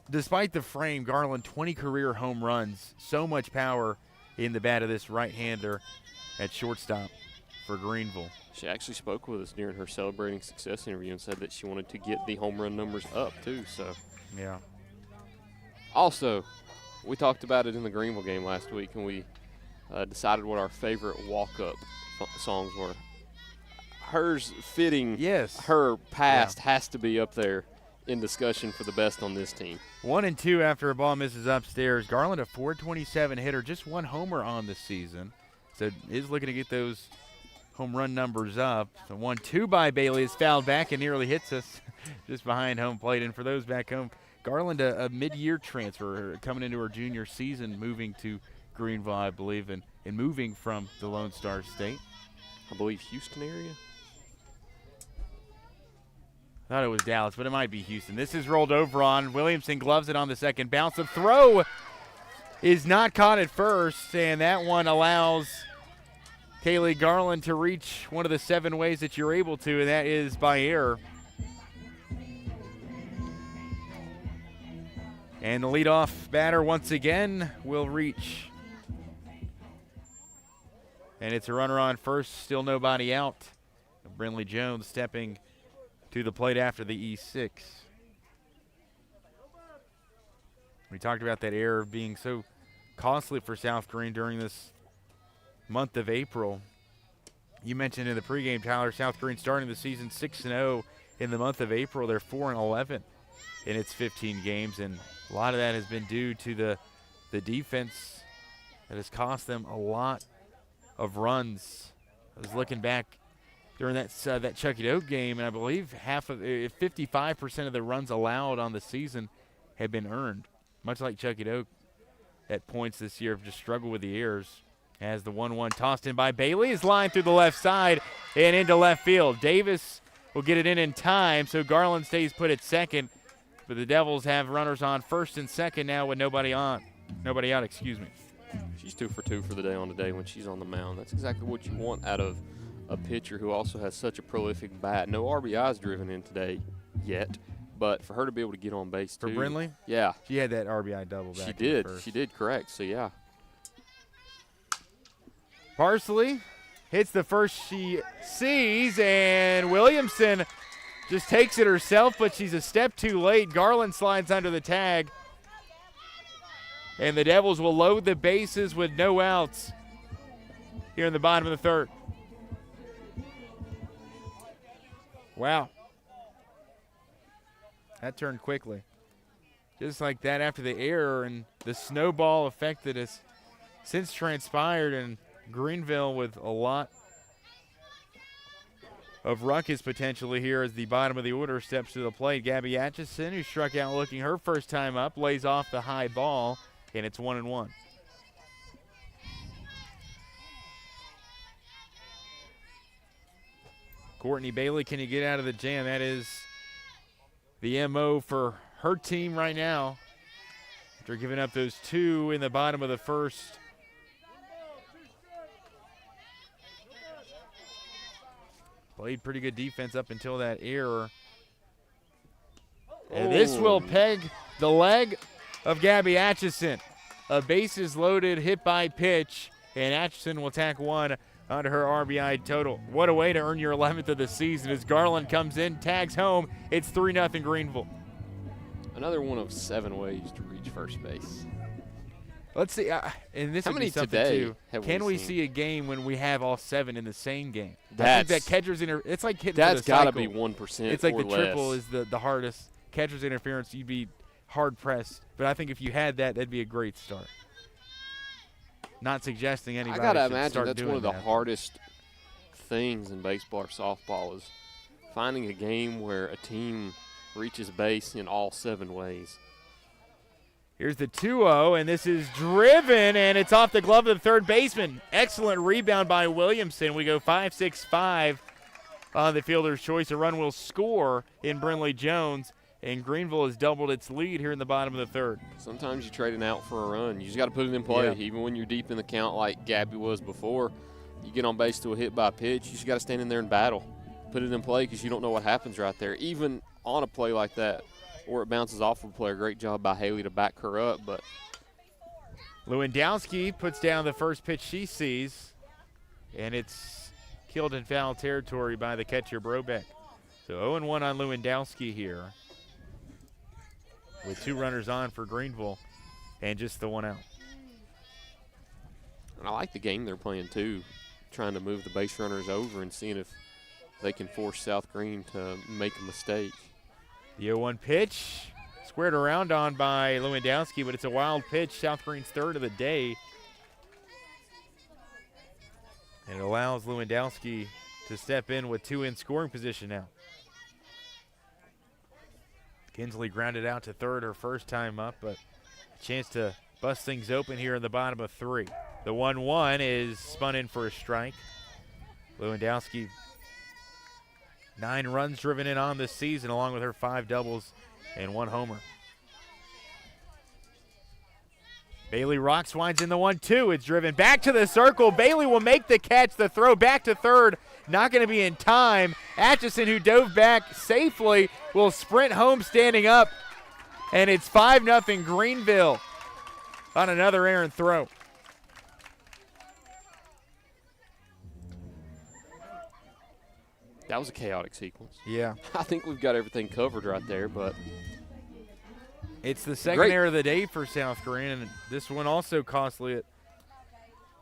despite the frame, Garland 20 career home runs. So much power in the bat of this right-hander at shortstop for Greeneville. She actually spoke with us during her celebrating success interview and said that she wanted to get the home run numbers up too. So, yeah. Also, we talked about it in the Greeneville game last week, and we decided what our favorite walk-up songs were. Hers fitting her past has to be up there in discussion for the best on this team. 1-2 after a ball misses upstairs. Garland, a .427 hitter, just one homer on the season. So is looking to get those home run numbers up. The 1-2 by Bailey is fouled back and nearly hits us just behind home plate. And for those back home, Garland, a mid-year transfer coming into her junior season, moving to Greeneville, I believe, and moving from the Lone Star State. I believe Houston area. Thought it was Dallas, but it might be Houston. This is rolled over on. Williamson gloves it on the second bounce. The throw is not caught at first, and that one allows Kaylee Garland to reach one of the 7 ways that you're able to, and that is by error. And the leadoff batter once again will reach. And it's a runner on first, still nobody out. Brinley Jones stepping to the plate after the E6. We talked about that error being so costly for South Greene during this month of April. You mentioned in the pregame, Tyler, South Greene starting the season 6-0 in the month of April. They're 4-11 in its 15 games, and a lot of that has been due to the defense that has cost them a lot of runs. I was looking back during that Chucky Oak game, and I believe 55% of the runs allowed on the season have been earned. Much like Chucky Oak at points this year have just struggled with the errors. As the 1-1 tossed in by Bailey is lined through the left side and into left field. Davis will get it in time, so Garland stays put at second. But the Devils have runners on first and second now with nobody out, excuse me. She's 2 for 2 for the day on today when she's on the mound. That's exactly what you want out of a pitcher who also has such a prolific bat. No RBIs driven in today yet, but for her to be able to get on base too. For Brinley? Yeah. She had that RBI double back. She did, correct. So, yeah. Parsley hits the first she sees, and Williamson just takes it herself, but she's a step too late. Garland slides under the tag, and the Devils will load the bases with no outs here in the bottom of the third. Wow. That turned quickly. Just like that after the error, and the snowball effect that has since transpired, and Greeneville with a lot of ruckus potentially here as the bottom of the order steps to the plate. Gabby Atchison, who struck out looking her first time up, lays off the high ball, and it's 1-1. Courtney Bailey, can you get out of the jam? That is the MO for her team right now. After giving up those 2 in the bottom of the first. Played pretty good defense up until that error. And this will peg the leg of Gabby Atchison. A bases loaded hit by pitch, and Atchison will tack 1 onto her RBI total. What a way to earn your 11th of the season as Garland comes in, tags home. It's 3-0 Greeneville. Another one of 7 ways to reach first base. Let's see, and this How would many be something today too. have Can we we seen? see a game when we have all 7 in the same game? I That's think that catcher's it's like hitting that's for the cycle. gotta be 1% It's like or the triple less. is the hardest. Catcher's interference, you'd be hard pressed. But I think if you had that, that'd be a great start. Not suggesting anybody I gotta should imagine start that's doing one of the that. hardest things in baseball or softball is finding a game where a team reaches base in all 7 ways. Here's the 2-0, and this is driven, and it's off the glove of the third baseman. Excellent rebound by Williamson. We go 5-6-5 on the fielder's choice. A run will score in Brinley Jones, and Greeneville has doubled its lead here in the bottom of the third. Sometimes you trade it out for a run. You just got to put it in play. Yeah. Even when you're deep in the count like Gabby was before, you get on base to a hit by pitch, you just got to stand in there and battle. Put it in play because you don't know what happens right there. Even on a play like that, or it bounces off of a player. Great job by Haley to back her up. But Lewandowski puts down the first pitch she sees, and it's killed in foul territory by the catcher, Brobeck. So 0-1 on Lewandowski here, with 2 runners on for Greeneville and just the 1 out. And I like the game they're playing too, trying to move the base runners over and seeing if they can force South Greene to make a mistake. The 0-1 pitch, squared around on by Lewandowski, but it's a wild pitch, South Greene's third of the day. And it allows Lewandowski to step in with 2 in scoring position now. Kinsley grounded out to third her first time up, but a chance to bust things open here in the bottom of 3. The 1-1 is spun in for a strike. Lewandowski, 9 runs driven in on this season, along with her 5 doubles and 1 homer. Bailey Rocks winds in the 1-2. It's driven back to the circle. Bailey will make the catch. The throw back to third, not going to be in time. Atchison, who dove back safely, will sprint home standing up, and it's 5-0 Greeneville on another errant throw. That was a chaotic sequence. Yeah. I think we've got everything covered right there, but it's the second error of the day for South Greene, and this one also costly.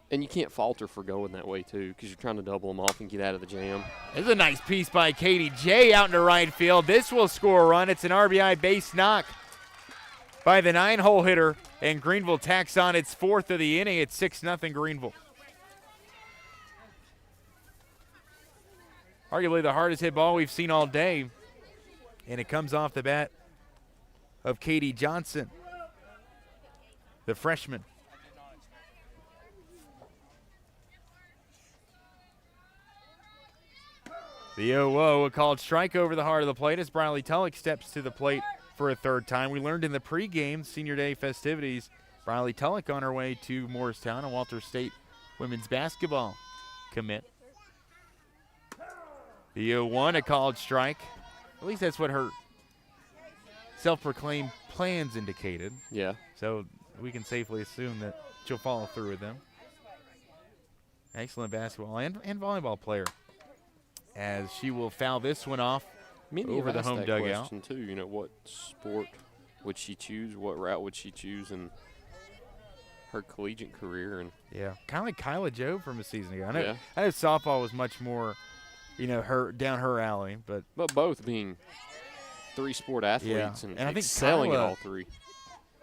And you can't falter for going that way, too, because you're trying to double them off and get out of the jam. This is a nice piece by Katie J out into right field. This will score a run. It's an RBI base knock by the 9-hole hitter, and Greeneville tacks on its 4th of the inning. It's 6-0 Greeneville. Arguably the hardest hit ball we've seen all day, and it comes off the bat of Katie Johnson, the freshman. The 0-0, a called strike over the heart of the plate as Briley Tulloch steps to the plate for a 3rd time. We learned in the pregame Senior Day festivities, Briley Tulloch on her way to Morristown, a Walter State women's basketball commit. The 0-1, a called strike. At least that's what her self-proclaimed plans indicated. Yeah. So we can safely assume that she'll follow through with them. Excellent basketball and volleyball player, as she will foul this one off over the home dugout. Question too, you know, what sport would she choose? What route would she choose in her collegiate career? And yeah, kind of like Kyla Joe from a season ago. Yeah. I know softball was much more, you know, down her alley, but both being 3-sport athletes and I think excelling Kyla, at all 3.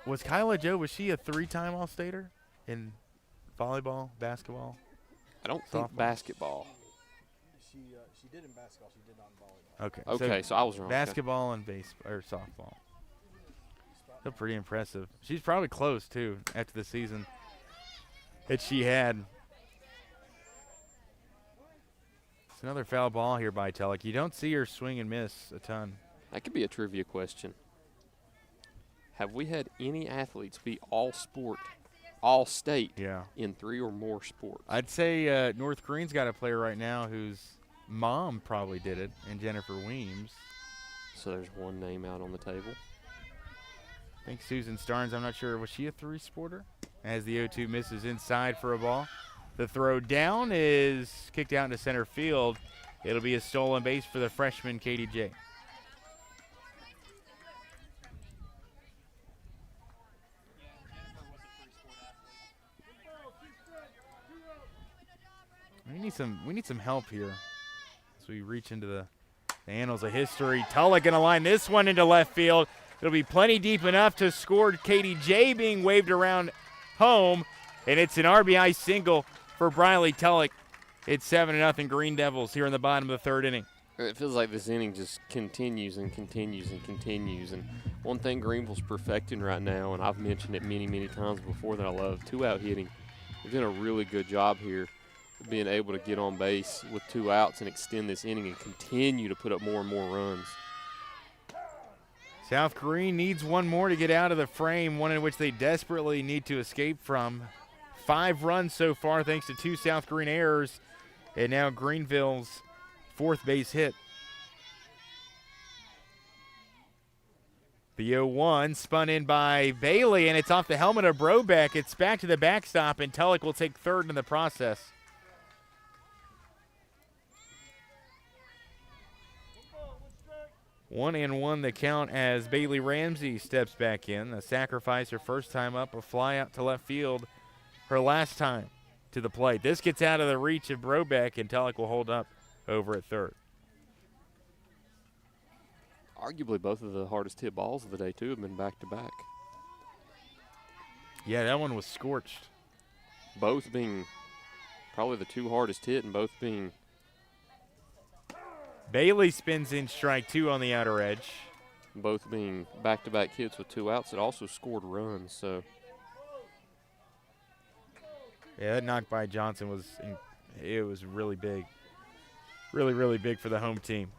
Was Kyla Joe, was she a 3-time All-Stater in volleyball, basketball? I don't think basketball. She did in basketball. She did not in volleyball. Okay, so I was wrong. Basketball and softball. So pretty impressive. She's probably close too after the season that she had. It's another foul ball here by Tulloch. You don't see her swing and miss a ton. That could be a trivia question. Have we had any athletes be all-sport, all-state in 3 or more sports? I'd say North Greene's got a player right now whose mom probably did it, and Jennifer Weems. So there's one name out on the table. I think Susan Starnes, I'm not sure, was she a 3-sporter? As the 0-2 misses inside for a ball. The throw down is kicked out into center field. It'll be a stolen base for the freshman, Katie J. We need some help here as we reach into the annals of history. Tulloch going to line this one into left field. It'll be plenty deep enough to score. Katie J being waved around home, and it's an RBI single for Briley Tulloch. It's 7-0 Green Devils here in the bottom of the 3rd inning. It feels like this inning just continues and continues and continues. And one thing Greeneville's perfecting right now, and I've mentioned it many, many times before that I love, 2-out hitting. They've done a really good job here being able to get on base with 2 outs and extend this inning and continue to put up more and more runs. South Greene needs one more to get out of the frame, one in which they desperately need to escape from. 5 runs so far thanks to 2 South Greene errors, and now Greeneville's 4th base hit. The 0-1 spun in by Bailey, and it's off the helmet of Brobeck. It's back to the backstop, and Tulloch will take 3rd in the process. One and one the count as Bailey Ramsey steps back in. A sacrifice, her first time up, a fly out to left field, her last time to the plate. This gets out of the reach of Brobeck, and Tulloch will hold up over at 3rd. Arguably both of the hardest hit balls of the day, too, have been back-to-back. Yeah, that one was scorched. Both being probably the 2 hardest hit, and both being... Bailey spins in strike 2 on the outer edge. Both being back-to-back hits with 2 outs. It also scored runs, so... Yeah, that knock by Johnson was really big. Really, really big for the home team.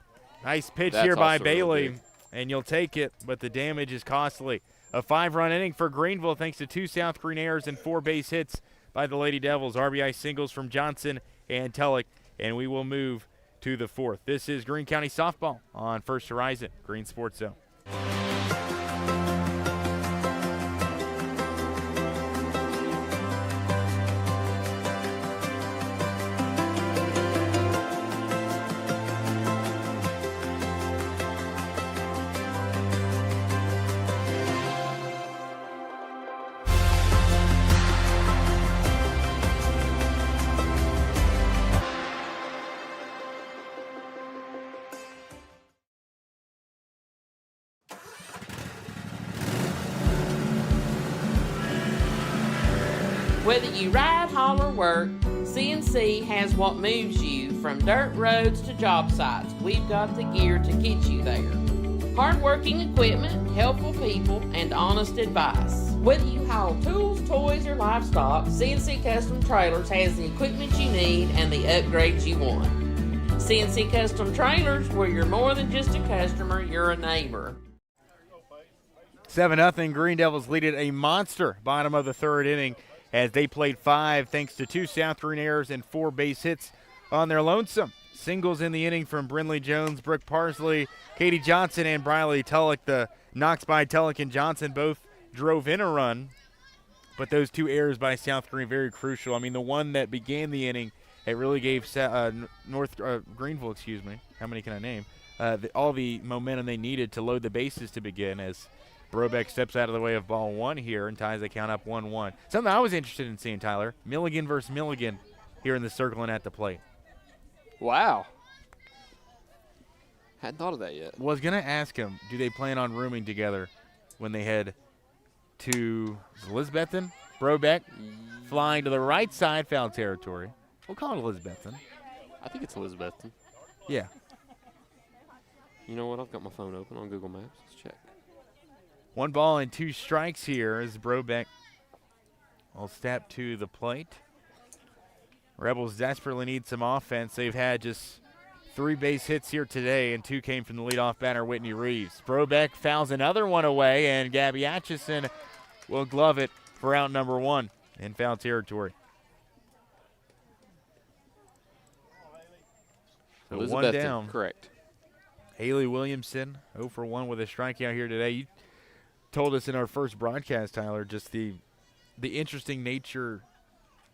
Nice pitch here by Bailey, and you'll take it, but the damage is costly. A 5-run inning for Greeneville thanks to 2 South Greene errors and 4 base hits by the Lady Devils. RBI singles from Johnson and Tulloch, and we will move to the 4th. This is Greene County Softball on First Horizon, Green Sports Zone. Whether you ride, haul, or work, CNC has what moves you from dirt roads to job sites. We've got the gear to get you there. Hardworking equipment, helpful people, and honest advice. Whether you haul tools, toys, or livestock, CNC Custom Trailers has the equipment you need and the upgrades you want. CNC Custom Trailers, where you're more than just a customer, you're a neighbor. 7-0, Green Devils lead it a monster bottom of the 3rd inning as they played 5 thanks to 2 South Greene errors and 4 base hits on their lonesome. Singles in the inning from Brinley Jones, Brooke Parsley, Katie Johnson, and Briley Tulloch. The knocks by Tulloch and Johnson both drove in a run, but those 2 errors by South Greene very crucial. I mean, the one that began the inning, it really gave Greeneville, excuse me, how many can I name, all the momentum they needed to load the bases to begin as Brobeck steps out of the way of ball 1 here and ties the count up 1-1. Something I was interested in seeing, Tyler, Milligan versus Milligan here in the circle and at the plate. Wow. Hadn't thought of that yet. Was going to ask him, do they plan on rooming together when they head to Elizabethton? Brobeck flying to the right side, foul territory. We'll call it Elizabethton. I think it's Elizabethton. Yeah. You know what? I've got my phone open on Google Maps. Let's check. 1 ball and 2 strikes here as Brobeck will step to the plate. Rebels desperately need some offense. They've had just 3 base hits here today, and 2 came from the leadoff batter, Whitney Reeves. Brobeck fouls another one away, and Gabby Atchison will glove it for out number 1 in foul territory. So 1 down. Correct. Haley Williamson, 0 for 1 with a strikeout here today. You told us in our first broadcast, Tyler, just the interesting nature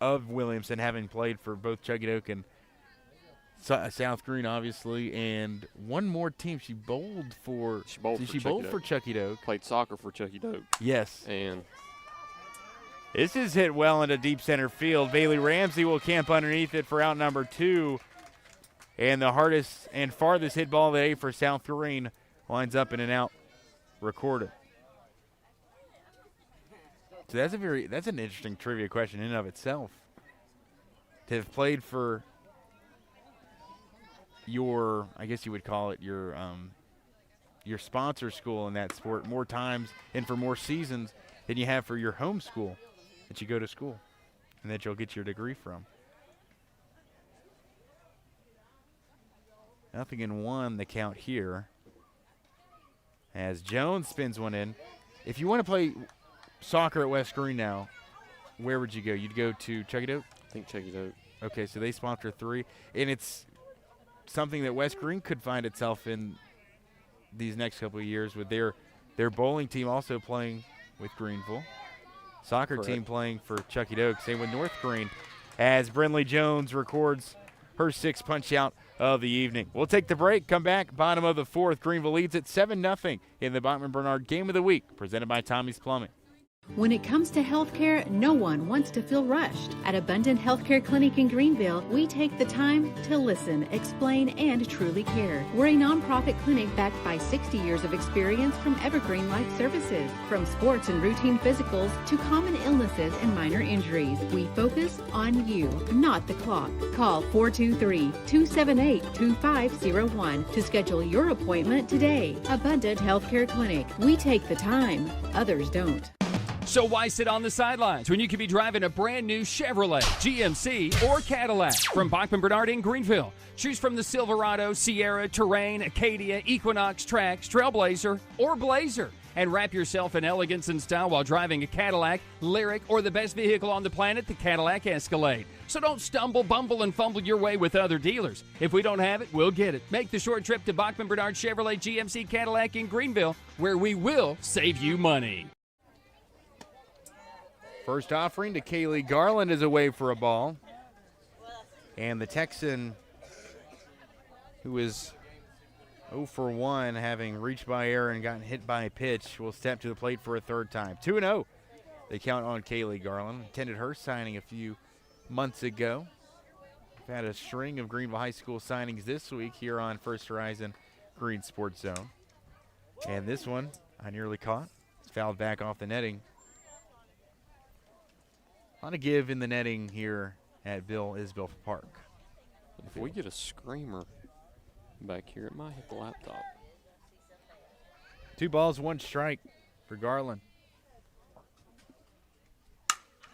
of Williamson having played for both Chuckydok and South Greene, obviously, and one more team. She bowled for Chuckydok. Played soccer for Chuckydok. Yes. And this is hit well into deep center field. Bailey Ramsey will camp underneath it for out number 2. And the hardest and farthest hit ball of the day for South Greene winds up in an out recorded. So that's an interesting trivia question in and of itself. To have played for your, I guess you would call it your sponsor school in that sport more times and for more seasons than you have for your home school that you go to school and that you'll get your degree from. 0-1 the count here. As Jones spins one in. If you want to play soccer at West Greene now, where would you go? You'd go to Chucky Doke? I think Chucky Doke. Okay, so they sponsor 3. And it's something that West Greene could find itself in these next couple of years with their bowling team also playing with Greeneville. Soccer Correct. team playing for Chucky Doke. Same with North Greene as Brinley Jones records her 6th punch-out of the evening. We'll take the break, come back, bottom of the 4th. Greeneville leads at 7-0 in the Bachman Bernard Game of the Week, presented by Tommie's Plumbing. When it comes to healthcare, no one wants to feel rushed. At Abundant Healthcare Clinic in Greeneville, we take the time to listen, explain, and truly care. We're a nonprofit clinic backed by 60 years of experience from Evergreen Life Services. From sports and routine physicals to common illnesses and minor injuries, we focus on you, not the clock. Call 423-278-2501 to schedule your appointment today. Abundant Healthcare Clinic. We take the time. Others don't. So why sit on the sidelines when you could be driving a brand new Chevrolet, GMC, or Cadillac from Bachman Bernard in Greeneville? Choose from the Silverado, Sierra, Terrain, Acadia, Equinox, Trax, Trailblazer, or Blazer. And wrap yourself in elegance and style while driving a Cadillac, Lyric, or the best vehicle on the planet, the Cadillac Escalade. So don't stumble, bumble, and fumble your way with other dealers. If we don't have it, we'll get it. Make the short trip to Bachman Bernard Chevrolet GMC Cadillac in Greeneville, where we will save you money. First offering to Kaylee Garland is away for a ball. And the Texan, who is 0 for 1, having reached by error and gotten hit by a pitch, will step to the plate for a 3rd time. 2-0. They count on Kaylee Garland. Attended her signing a few months ago. We've had a string of Greeneville High School signings this week here on First Horizon Green Sports Zone. And this one, I nearly caught. It's fouled back off the netting. A lot of give in the netting here at Bill Isbell Park. If we get a screamer back here, it might hit the laptop. 2 balls, 1 strike for Garland.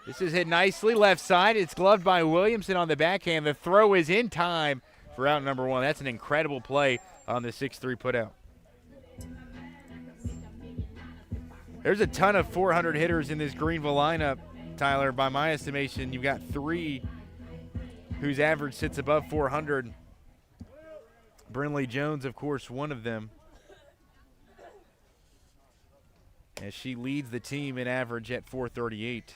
This is hit nicely left side. It's gloved by Williamson on the backhand. The throw is in time for out number 1. That's an incredible play on the 6-3 putout. There's a ton of 400 hitters in this Greeneville lineup. Tyler, by my estimation, you've got 3 whose average sits above 400. Brinley Jones, of course, one of them, as she leads the team in average at 438,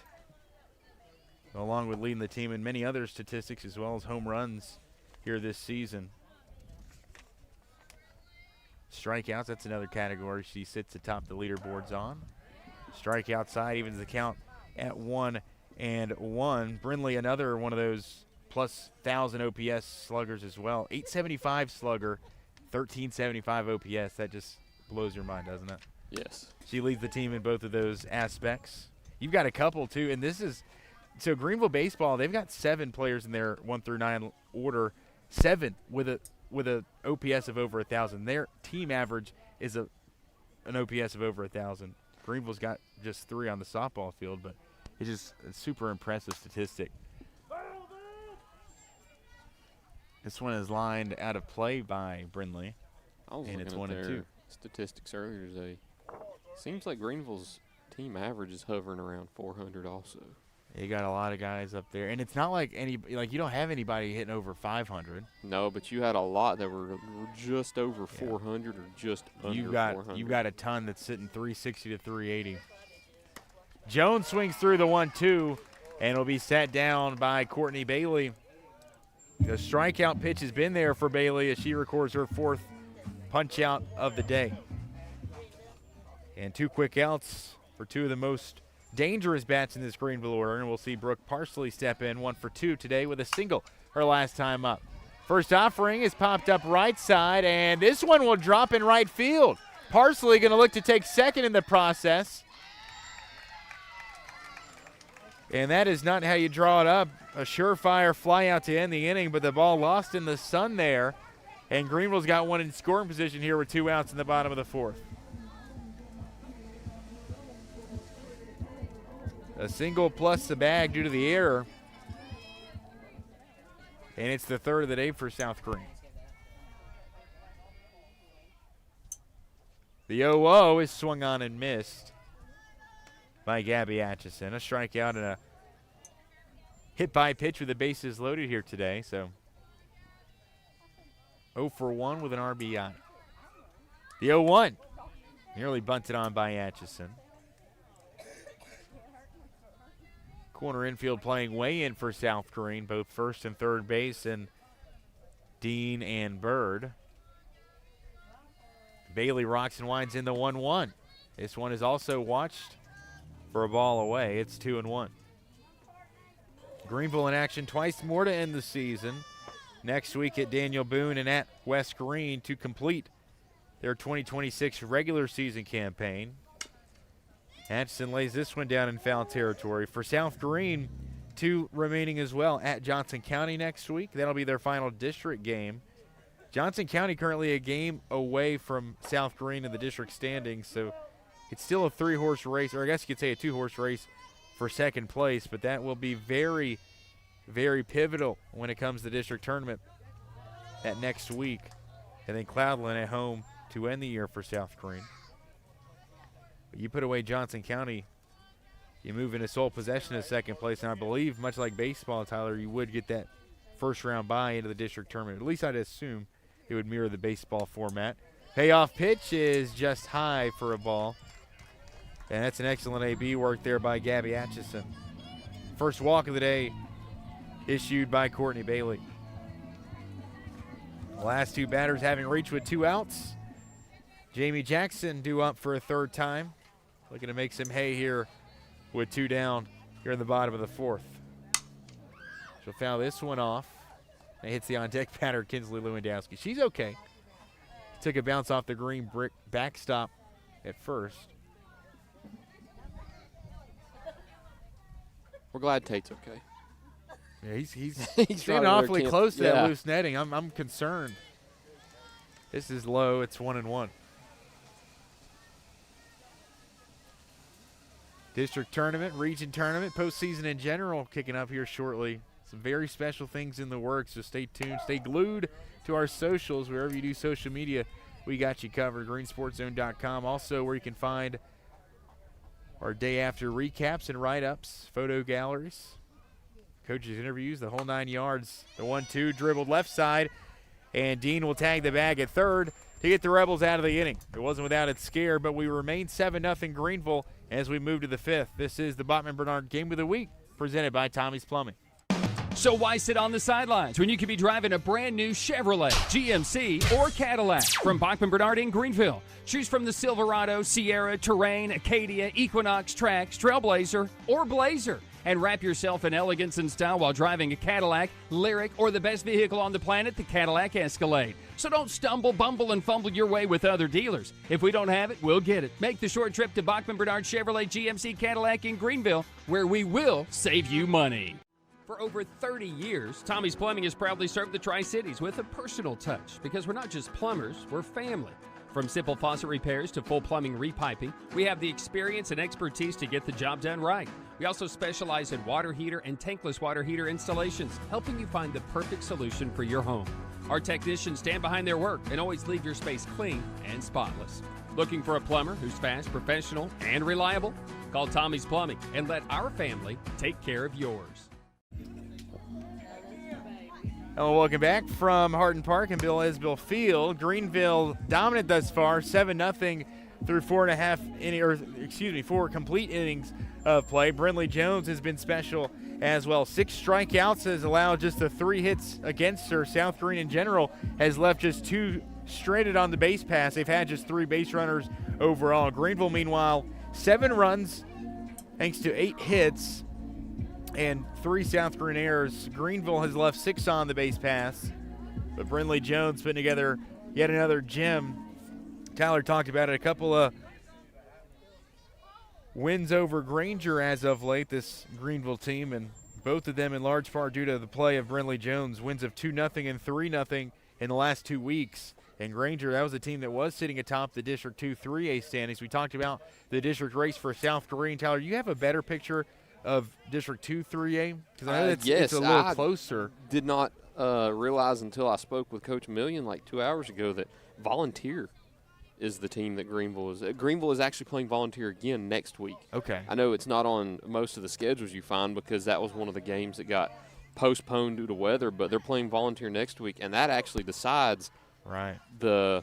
along with leading the team in many other statistics as well as home runs here this season. Strikeouts, that's another category she sits atop the leaderboards on. Strikeout side evens the count at 1-1. Brinley, another one of those plus 1,000 OPS sluggers as well. 875 slugger, 1375 OPS. That just blows your mind, doesn't it? Yes. She leads the team in both of those aspects. You've got a couple, too, and this is – so Greeneville baseball, they've got 7 players in their 1 through 9 order, 7 with a OPS of over 1,000. Their team average is an OPS of over 1,000. Greeneville's got just 3 on the softball field, but it's just a super impressive statistic. This one is lined out of play by Brinley, and it's 1-2. Statistics earlier today. Seems like Greeneville's team average is hovering around 400 also. You got a lot of guys up there, and it's not like you don't have anybody hitting over 500. No, but you had a lot that were just over 400 or just under 400. You've got a ton that's sitting 360 to 380. Jones swings through the 1-2, and will be sat down by Courtney Bailey. The strikeout pitch has been there for Bailey as she records her 4th punch-out of the day. And 2 quick outs for 2 of the most dangerous bats in this Greeneville order, and we'll see Brooke Parsley step in 1 for 2 today with a single her last time up. First offering is popped up right side, and this one will drop in right field. Parsley going to look to take second in the process. And that is not how you draw it up. A surefire fly out to end the inning, but the ball lost in the sun there. And Greeneville's got one in scoring position here with 2 outs in the bottom of the 4th. A single plus the bag due to the error. And it's the 3rd of the day for South Greene. The 0-0 is swung on and missed by Gabby Atchison. A strikeout and a hit by pitch with the bases loaded here today. So 0 for 1 with an RBI. The 0-1 nearly bunted on by Atchison. Corner infield playing way in for South Greene, both first and third base, and Dean and Bird. Bailey rocks and winds in the 1-1. This one is also watched for a ball away. It's 2-1. Greeneville in action twice more to end the season. Next week at Daniel Boone and at West Greene to complete their 2026 regular season campaign. Atchison lays this one down in foul territory. For South Greene, 2 remaining as well at Johnson County next week. That'll be their final district game. Johnson County currently a game away from South Greene in the district standings, so it's still a 3-horse race, or I guess you could say a 2-horse race for second place, but that will be very, very pivotal when it comes to the district tournament that next week. And then Cloudland at home to end the year for South Greene. But you put away Johnson County, you move into sole possession of second place, and I believe, much like baseball, Tyler, you would get that first-round bye into the district tournament. At least I'd assume it would mirror the baseball format. Payoff pitch is just high for a ball. And that's an excellent AB work there by Gabby Atchison. First walk of the day issued by Courtney Bailey. The last 2 batters having reached with 2 outs. Jamie Jackson due up for a third time. Looking to make some hay here with 2 down here in the bottom of the 4th. She'll foul this one off. And hits the on-deck batter, Kinsley Lewandowski. She's okay. Took a bounce off the green brick backstop at first. We're glad Tate's okay. Yeah, he's He's getting awfully close to that loose netting. I'm concerned. This is low. It's 1-1. District tournament, region tournament, postseason in general kicking up here shortly. Some very special things in the works, so stay tuned. Stay glued to our socials. Wherever you do social media, we got you covered. greensportszone.com. Also where you can find our day after recaps and write-ups, photo galleries, coaches' interviews, the whole 9 yards. The 1-2 dribbled left side, and Dean will tag the bag at third to get the Rebels out of the inning. It wasn't without its scare, but we remain 7-0 Greeneville as we move to the 5th. This is the Bachman Bernard Game of the Week, presented by Tommie's Plumbing. So why sit on the sidelines when you could be driving a brand new Chevrolet, GMC, or Cadillac from Bachman Bernard in Greeneville? Choose from the Silverado, Sierra, Terrain, Acadia, Equinox, Trax, Trailblazer, or Blazer. And wrap yourself in elegance and style while driving a Cadillac, Lyric, or the best vehicle on the planet, the Cadillac Escalade. So don't stumble, bumble, and fumble your way with other dealers. If we don't have it, we'll get it. Make the short trip to Bachman Bernard Chevrolet GMC Cadillac in Greeneville, where we will save you money. For over 30 years, Tommie's Plumbing has proudly served the Tri-Cities with a personal touch, because we're not just plumbers, we're family. From simple faucet repairs to full plumbing repiping, we have the experience and expertise to get the job done right. We also specialize in water heater and tankless water heater installations, helping you find the perfect solution for your home. Our technicians stand behind their work and always leave your space clean and spotless. Looking for a plumber who's fast, professional, and reliable? Call Tommie's Plumbing and let our family take care of yours. Hello, welcome back from Hardin Park and Bill Isbell Field. Greeneville dominant thus far, 7-0 through 4 complete innings of play. Brinley Jones has been special as well. 6 strikeouts, has allowed just the 3 hits against her. South Greene in general has left just 2 stranded on the base pass. They've had just 3 base runners overall. Greeneville, meanwhile, 7 runs thanks to 8 hits and 3 South Greene errors. Greeneville has left 6 on the base pass, but Brinley Jones putting together yet another gem. Tyler talked about it, a couple of wins over Granger as of late, this Greeneville team, and both of them in large part due to the play of Brinley Jones. Wins of 2-0 and 3-0 in the last 2 weeks. And Granger, that was a team that was sitting atop the District 2 3A standings. We talked about the district race for South Greene. Tyler, you have a better picture of District 2 3A? Because I know it's a little closer. Did not realize until I spoke with Coach Million like 2 hours ago that Volunteer is the team that Greeneville is. Greeneville is actually playing volunteer again next week. Okay. I know it's not on most of the schedules you find because that was one of the games that got postponed due to weather, but they're playing volunteer next week, and that actually decides the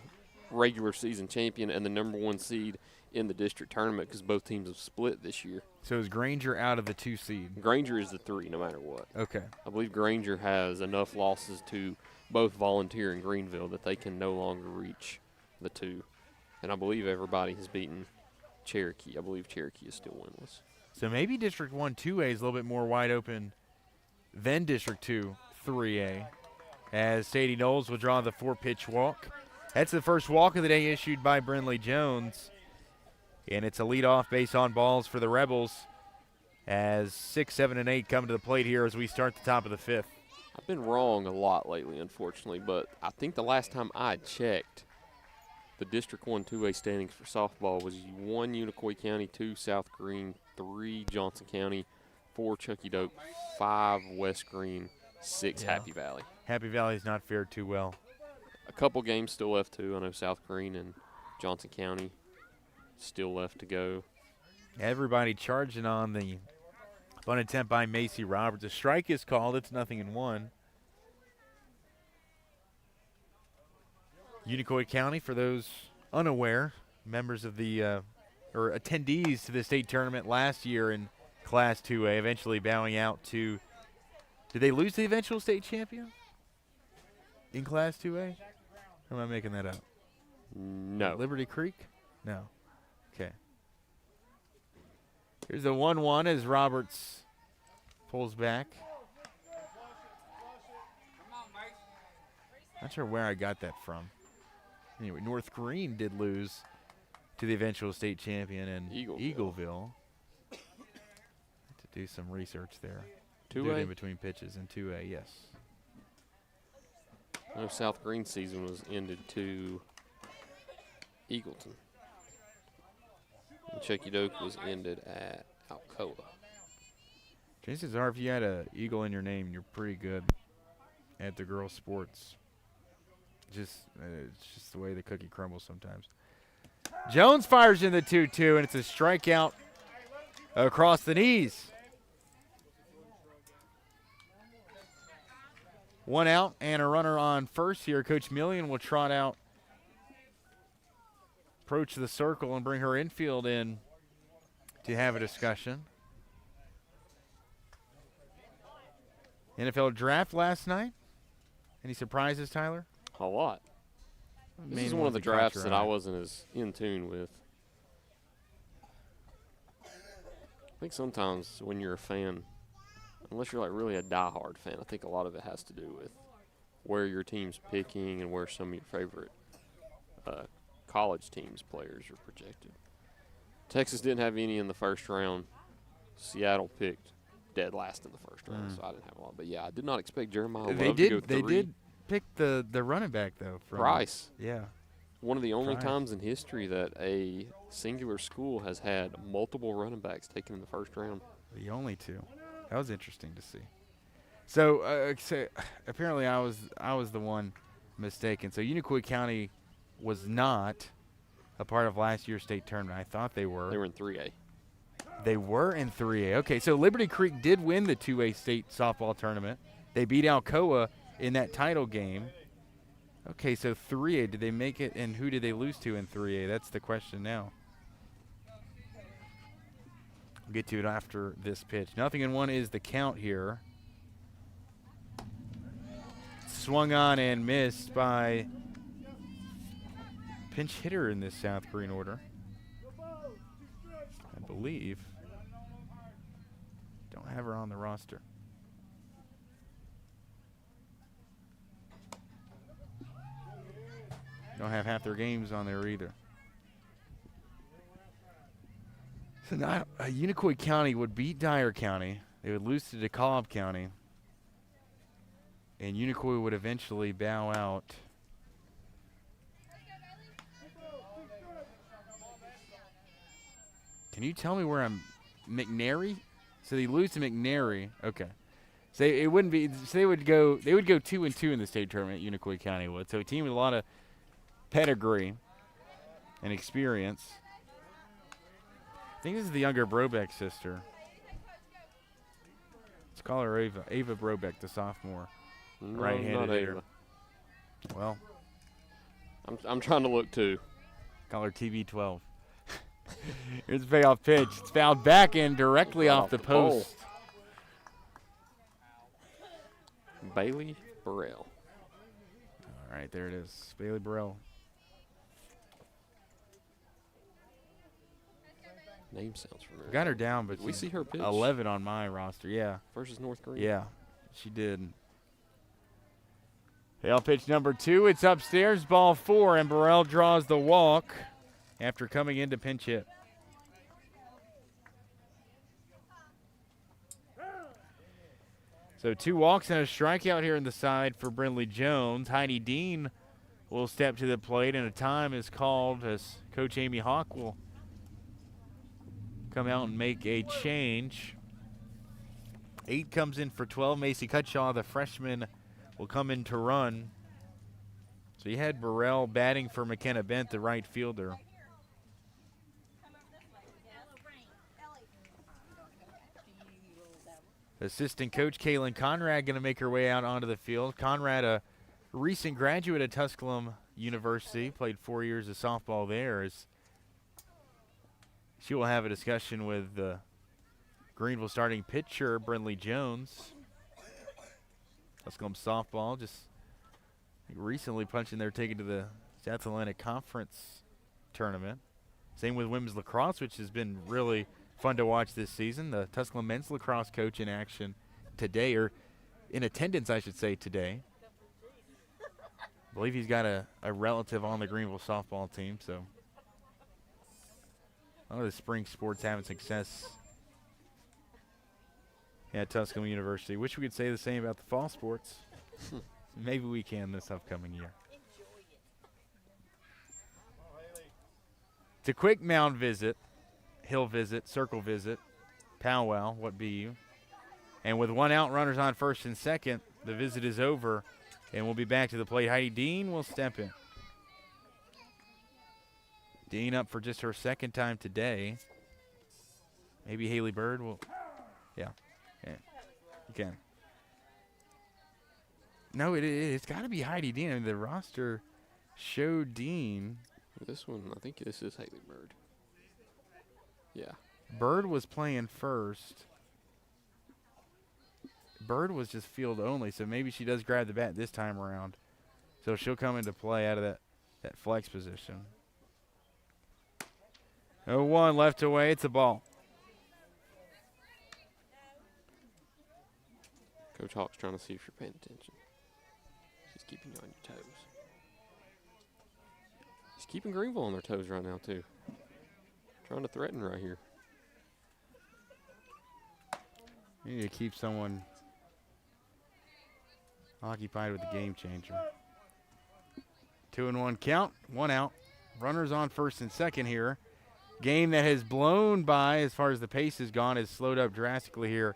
regular season champion and the number 1 seed in the district tournament because both teams have split this year. So is Granger out of the 2 seed? Granger is the 3 no matter what. Okay. I believe Granger has enough losses to both volunteer and Greeneville that they can no longer reach the 2. And I believe everybody has beaten Cherokee. I believe Cherokee is still winless. So maybe District 1 2A is a little bit more wide open than District 2 3A, as Sadie Knowles will draw the 4-pitch walk. That's the first walk of the day issued by Brinley Jones. And it's a leadoff base on balls for the Rebels as 6, 7, and 8 come to the plate here as we start the top of the 5th. I've been wrong a lot lately, unfortunately, but I think the last time I checked, the District 1 2A standings for softball was 1 Unicoi County, 2 South Greene, 3 Johnson County, 4 Chucky Doak, 5 West Greene, 6 Happy Valley. Happy Valley's not fared too well. A couple games still left, too. I know South Greene and Johnson County still left to go. Everybody charging on the bunt attempt by Macy Roberts. A strike is called. It's 0-1. Unicoi County, for those unaware, members of the or attendees to the state tournament last year in Class 2A, eventually bowing out to. Did they lose the eventual state champion in Class 2A? Or am I making that up? No. Liberty Creek? No. Okay. Here's the 1-1 as Roberts pulls back. Not sure where I got that from. Anyway, North Greene did lose to the eventual state champion in Eagleville. Had to do some research there. 2A? Do it in between pitches in 2A, yes. I know South Greene season was ended to Eagleton. And Chucky Doak was ended at Alcoa. Chances are if you had an Eagle in your name, you're pretty good at the girls' sports. It's just the way the cookie crumbles sometimes. Jones fires in the 2-2, and it's a strikeout across the knees. 1 out and a runner on first here. Coach Millian will trot out, approach the circle, and bring her infield in to have a discussion. NFL draft last night. Any surprises, Tyler? A lot. This is one of the drafts that I wasn't as in tune with. I think sometimes when you're a fan, unless you're like really a diehard fan, I think a lot of it has to do with where your team's picking and where some of your favorite college teams' players are projected. Texas didn't have any in the first round. Seattle picked dead last in the first round, so I didn't have a lot. But yeah, I did not expect Jeremiah Love to go 3. They did pick the running back though. From Price. Yeah. One of the only times in history that a singular school has had multiple running backs taken in the first round. The only 2. That was interesting to see. So, apparently I was the one mistaken. So Unicoi County was not a part of last year's state tournament. I thought they were. They were in 3A. They were in 3A. Okay, so Liberty Creek did win the 2A state softball tournament. They beat Alcoa in that title game. Okay, so 3A, did they make it, and who did they lose to in 3A? That's the question now. We'll get to it after this pitch. 0-1 is the count here. Swung on and missed by pinch hitter in this South Greene order. I believe. Don't have her on the roster. Don't have half their games on there either. So now Unicoi County would beat Dyer County. They would lose to DeKalb County. And Unicoi would eventually bow out. Can you tell me where I'm? McNary? So they lose to McNary. Okay. So it wouldn't be. So they would go 2-2 in the state tournament. Unicoi County would. So a team with a lot of pedigree and experience. I think this is the younger Brobeck sister. Let's call her Ava. Ava Brobeck, the sophomore. No, right-handed not hitter. Ava. Well, I'm trying to look too. call her TB12. Here's the payoff pitch. It's fouled back in directly off the post. Bailey Burrell. All right, there it is. Bailey Burrell. Name sounds familiar. Got her down, but Did we see her pitch? 11 on my roster. Yeah. Versus North Greene. Yeah, she did. Payoff pitch number 2. It's upstairs, ball 4, and Burrell draws the walk after coming in to pinch hit. So 2 walks and a strikeout here in the side for Brinley Jones. Heidi Dean will step to the plate, and a time is called as Coach Amy Hawk will come out and make a change. 8 comes in for 12. Macy Cutshaw, the freshman, will come in to run. So you had Burrell batting for McKenna Bent, the right fielder. Assistant coach Kaylin Conrad going to make her way out onto the field. Conrad, a recent graduate at Tusculum University, played 4 years of softball there. She will have a discussion with Greeneville starting pitcher Brinley Jones. Tusculum softball just recently punching their ticket to the South Atlantic Conference tournament. Same with women's lacrosse, which has been really fun to watch this season. The Tusculum men's lacrosse coach in action today, or in attendance, I should say, today. I believe he's got a relative on the Greeneville softball team, so a lot of the spring sports having success at Tusculum University. Wish we could say the same about the fall sports. Maybe we can this upcoming year. It's a quick mound visit, hill visit, circle visit, powwow, what be you. And with 1 out, runners on first and second, the visit is over, and we'll be back to the plate. Heidi Dean will step in. Dean up for just her second time today. Maybe Haley Bird will. Yeah, you can. No, it's got to be Heidi Dean. I mean, the roster showed Dean. This one, I think this is Haley Bird. Yeah. Bird was playing first. Bird was just field only, so maybe she does grab the bat this time around. So she'll come into play out of that flex position. 0-1 left away. It's a ball. Coach Hawk's trying to see if you're paying attention. She's keeping you on your toes. She's keeping Greeneville on their toes right now, too. Trying to threaten right here. You need to keep someone occupied with the game changer. 2-1 count, 1 out. Runners on first and second here. Game that has blown by as far as the pace has gone, has slowed up drastically here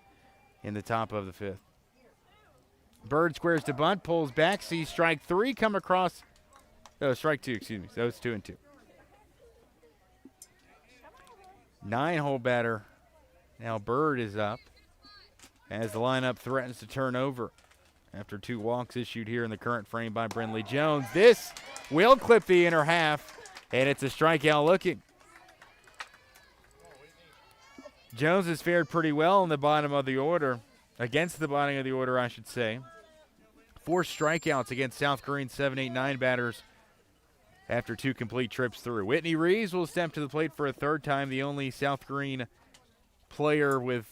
in the top of the 5th. Bird squares to bunt, pulls back, sees strike 3 come across. Oh, strike 2, excuse me. So it's 2-2. 9-hole batter. Now Bird is up as the lineup threatens to turn over after 2 walks issued here in the current frame by Brinley Jones. This will clip the inner half, and it's a strikeout looking. Jones has fared pretty well in the bottom of the order, against the bottom of the order, I should say. 4 strikeouts against South Greene 7, 8, 9 batters after 2 complete trips through. Whitney Reeves will step to the plate for a 3rd time, the only South Greene player with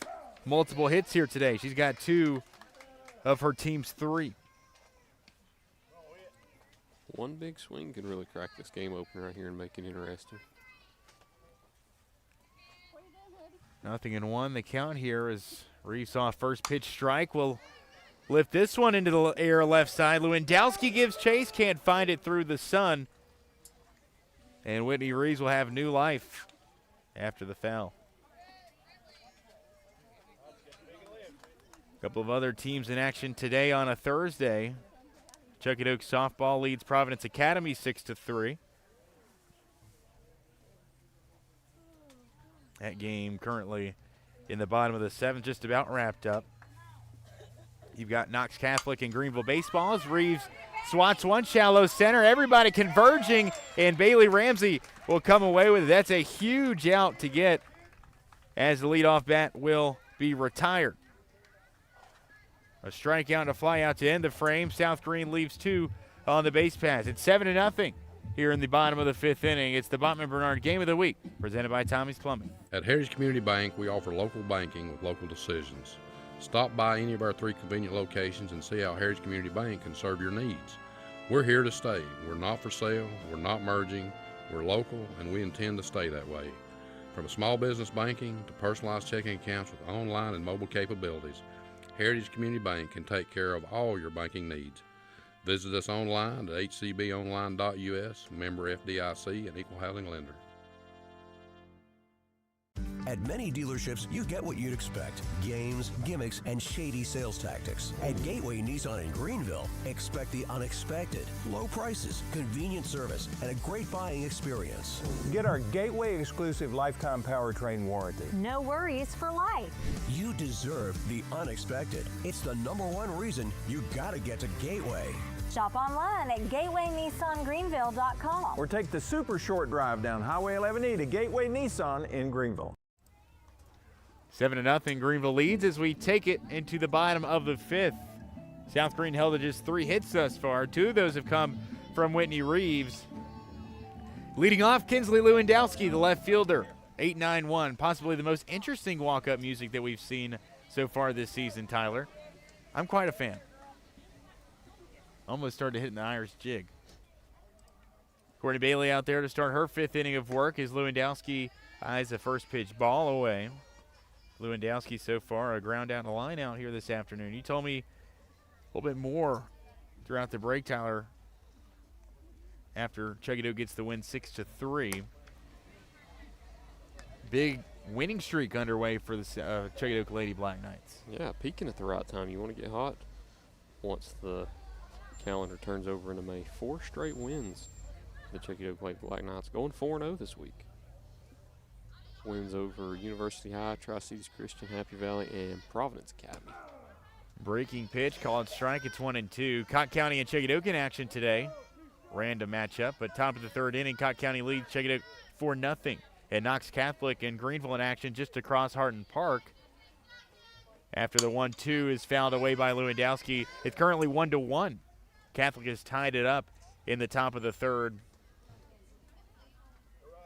multiple hits here today. She's got 2 of her team's 3. One big swing could really crack this game open right here and make it interesting. 0-1. The count here is Reeves saw a first pitch strike. Will lift this one into the air left side. Lewandowski gives chase, can't find it through the sun. And Whitney Reeves will have new life after the foul. A couple of other teams in action today on a Thursday. Chuckett Oak softball leads Providence Academy 6-3. That game currently in the bottom of the 7th, just about wrapped up. You've got Knox Catholic and Greeneville baseball as Reeves swats one shallow center. Everybody converging, and Bailey Ramsey will come away with it. That's a huge out to get, as the leadoff bat will be retired. A strikeout and a fly out to end the frame. South Greene leaves 2 on the base paths. It's 7-0 here in the bottom of the 5th inning. It's the Bachman Bernard Game of the Week, presented by Tommie's Plumbing. At Heritage Community Bank, we offer local banking with local decisions. Stop by any of our 3 convenient locations and see how Heritage Community Bank can serve your needs. We're here to stay. We're not for sale. We're not merging. We're local, and we intend to stay that way. From small business banking to personalized checking accounts with online and mobile capabilities, Heritage Community Bank can take care of all your banking needs. Visit us online at hcbonline.us, member FDIC, and equal housing lender. At many dealerships, you get what you'd expect. Games, gimmicks, and shady sales tactics. At Gateway Nissan in Greeneville, expect the unexpected. Low prices, convenient service, and a great buying experience. Get our Gateway exclusive lifetime powertrain warranty. No worries for life. You deserve the unexpected. It's the #1 reason you gotta get to Gateway. Shop online at gatewaynissangreenville.com. Or take the super short drive down Highway 11E to Gateway Nissan in Greeneville. 7-0 Greeneville leads as we take it into the bottom of the 5th. South Greene held to just 3 hits thus far. 2 of those have come from Whitney Reeves. Leading off, Kinsley Lewandowski, the left fielder, 8-9-1. Possibly the most interesting walk-up music that we've seen so far this season, Tyler. I'm quite a fan. Almost started hitting the Irish jig. Courtney Bailey out there to start her 5th inning of work as Lewandowski eyes the first pitch ball away. Lewandowski so far a ground out and a line out here this afternoon. You told me a little bit more throughout the break, Tyler, after Chuggadoke gets the win 6-3. Big winning streak underway for the Chuggadoke Lady Black Knights. Yeah, peaking at the right time. You want to get hot once the calendar turns over into May. 4 straight wins for the Chuggadoke Lady Black Knights, going 4-0 this week. Wins over University High, Tri-Cities Christian, Happy Valley, and Providence Academy. Breaking pitch, called strike. It's 1-2. Cott County and Chuggadoke in action today. Random matchup, but top of the 3rd inning, Cott County leads Chuggadoke 4-0. And Knox Catholic and Greeneville in action just across Hardin Park. After the 1-2 is fouled away by Lewandowski, it's currently 1-1. Catholic has tied it up in the top of the 3rd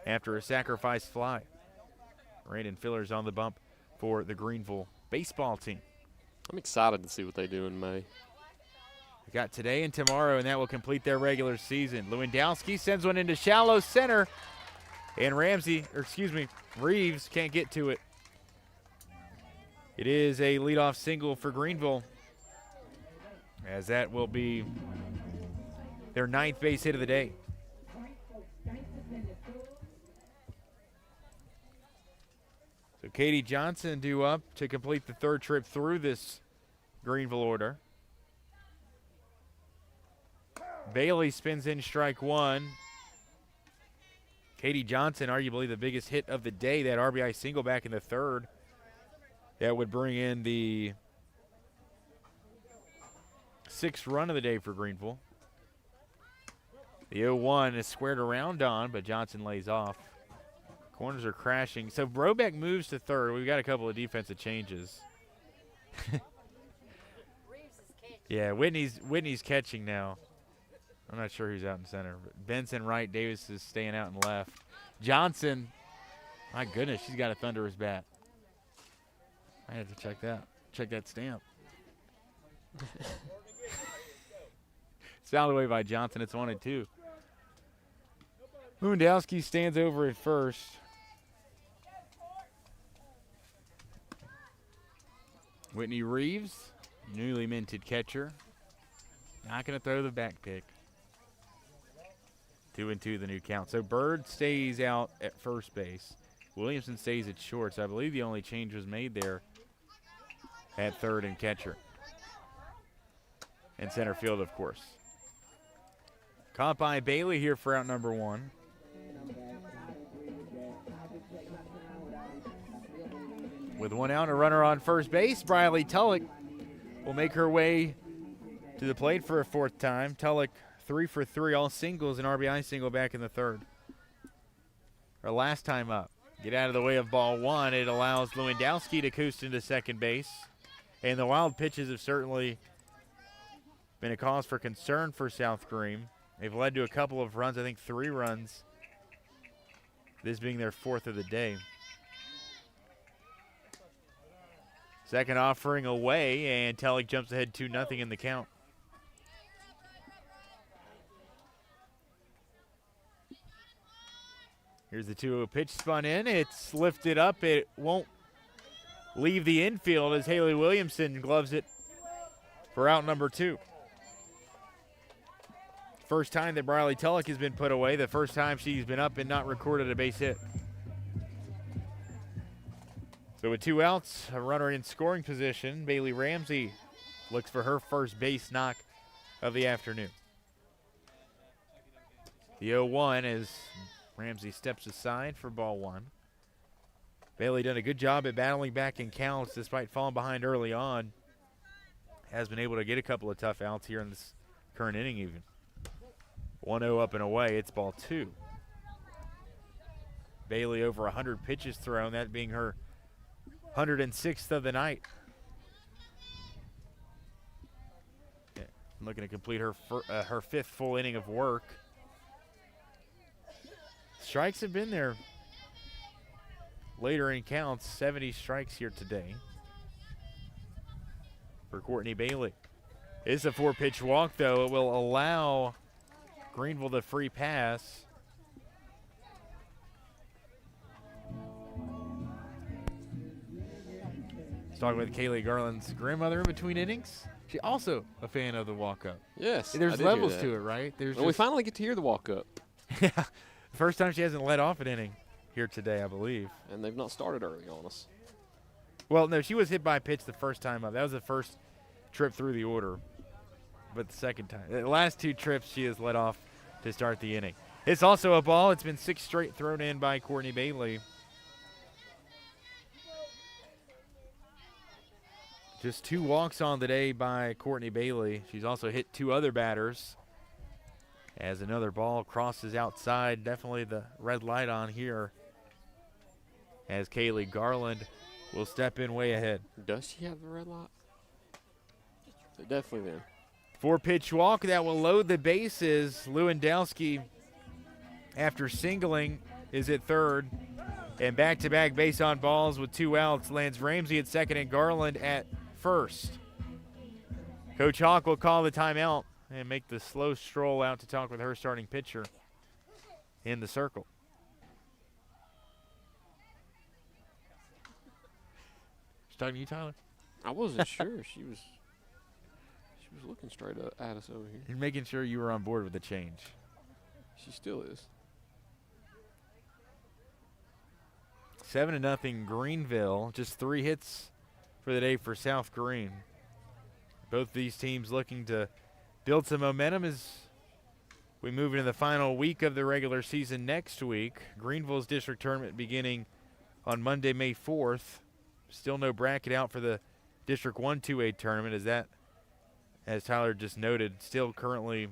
after a sacrifice fly. Brandon Filler's on the bump for the Greeneville baseball team. I'm excited to see what they do in May. They got today and tomorrow, and that will complete their regular season. Lewandowski sends one into shallow center, and Reeves can't get to it. It is a leadoff single for Greeneville, as that will be their 9th base hit of the day. So Katie Johnson due up to complete the 3rd trip through this Greeneville order. Bailey spins in strike 1. Katie Johnson, arguably the biggest hit of the day, that RBI single back in the 3rd. That would bring in the 6th run of the day for Greeneville. The 0-1 is squared around on, but Johnson lays off. Corners are crashing. So Brobeck moves to 3rd. We've got a couple of defensive changes. Yeah, Whitney's catching now. I'm not sure who's out in center. But Benson right, Davis is staying out in left. Johnson, my goodness, she's got a thunderous bat. I have to check that stamp. It's fouled away by Johnson. It's 1-2. Lewandowski stands over at first. Whitney Reeves, newly minted catcher. Not going to throw the back pick. 2-2 the new count. So Bird stays out at first base. Williamson stays at short. So I believe the only change was made there at 3rd and catcher. And center field, of course. Caught by Bailey here for out number 1. With one out, a runner on first base, Briley Tulloch will make her way to the plate for a fourth time. Tulloch 3 for 3, all singles, an RBI single back in the third. Her last time up. Get out of the way of ball one. It allows Lewandowski to coast into second base. And the wild pitches have certainly been a cause for concern for South Greene. They've led to a couple of runs, I think 3 runs. This being their 4th of the day. Second offering away, and Tulloch jumps ahead 2-0 in the count. Here's the 2-0 pitch spun in. It's lifted up. It won't leave the infield as Haley Williamson gloves it for out number 2. First time that Briley Tulloch has been put away. The first time she's been up and not recorded a base hit. So with 2 outs, a runner in scoring position, Bailey Ramsey looks for her first base knock of the afternoon. The 0-1 as Ramsey steps aside for ball 1. Bailey done a good job at battling back in counts despite falling behind early on. Has been able to get a couple of tough outs here in this current inning even. 1-0 up and away, it's ball 2. Bailey over 100 pitches thrown, that being her 106th of the night. Yeah, looking to complete her 5th full inning of work. Strikes have been there later in counts, 70 strikes here today for Courtney Bailey. It's a 4-pitch walk, though. It will allow Greeneville the free pass. Let's talk about Kaylee Garland's grandmother in between innings. She also a fan of the walk-up. Yes, there's levels to it, right? Well, we finally get to hear the walk-up. Yeah, first time she hasn't led off an inning here today, I believe. And they've not started early on us. Well, no, she was hit by a pitch the first time up. That was the first trip through the order. But the second time. The last 2 trips she has led off to start the inning. It's also a ball. It's been 6 straight thrown in by Courtney Bailey. Just 2 walks on the day by Courtney Bailey. She's also hit 2 other batters. As another ball crosses outside, definitely the red light on here. As Kaylee Garland will step in way ahead. Does she have the red light? Definitely there. 4-pitch walk that will load the bases. Lewandowski, after singling, is at third. And back-to-back base on balls with 2 outs. Lands Ramsey at second and Garland at first. Coach Hawk will call the timeout and make the slow stroll out to talk with her starting pitcher in the circle. She's talking to you, Tyler? I wasn't sure. She was looking straight at us over here. And making sure you were on board with the change. She still is. 7-0 Greeneville. Just 3 hits for the day for South Greene. Both these teams looking to build some momentum as we move into the final week of the regular season next week. Greeneville's district tournament beginning on Monday, May 4th. Still no bracket out for the District 1 2A tournament, as Tyler just noted, still currently,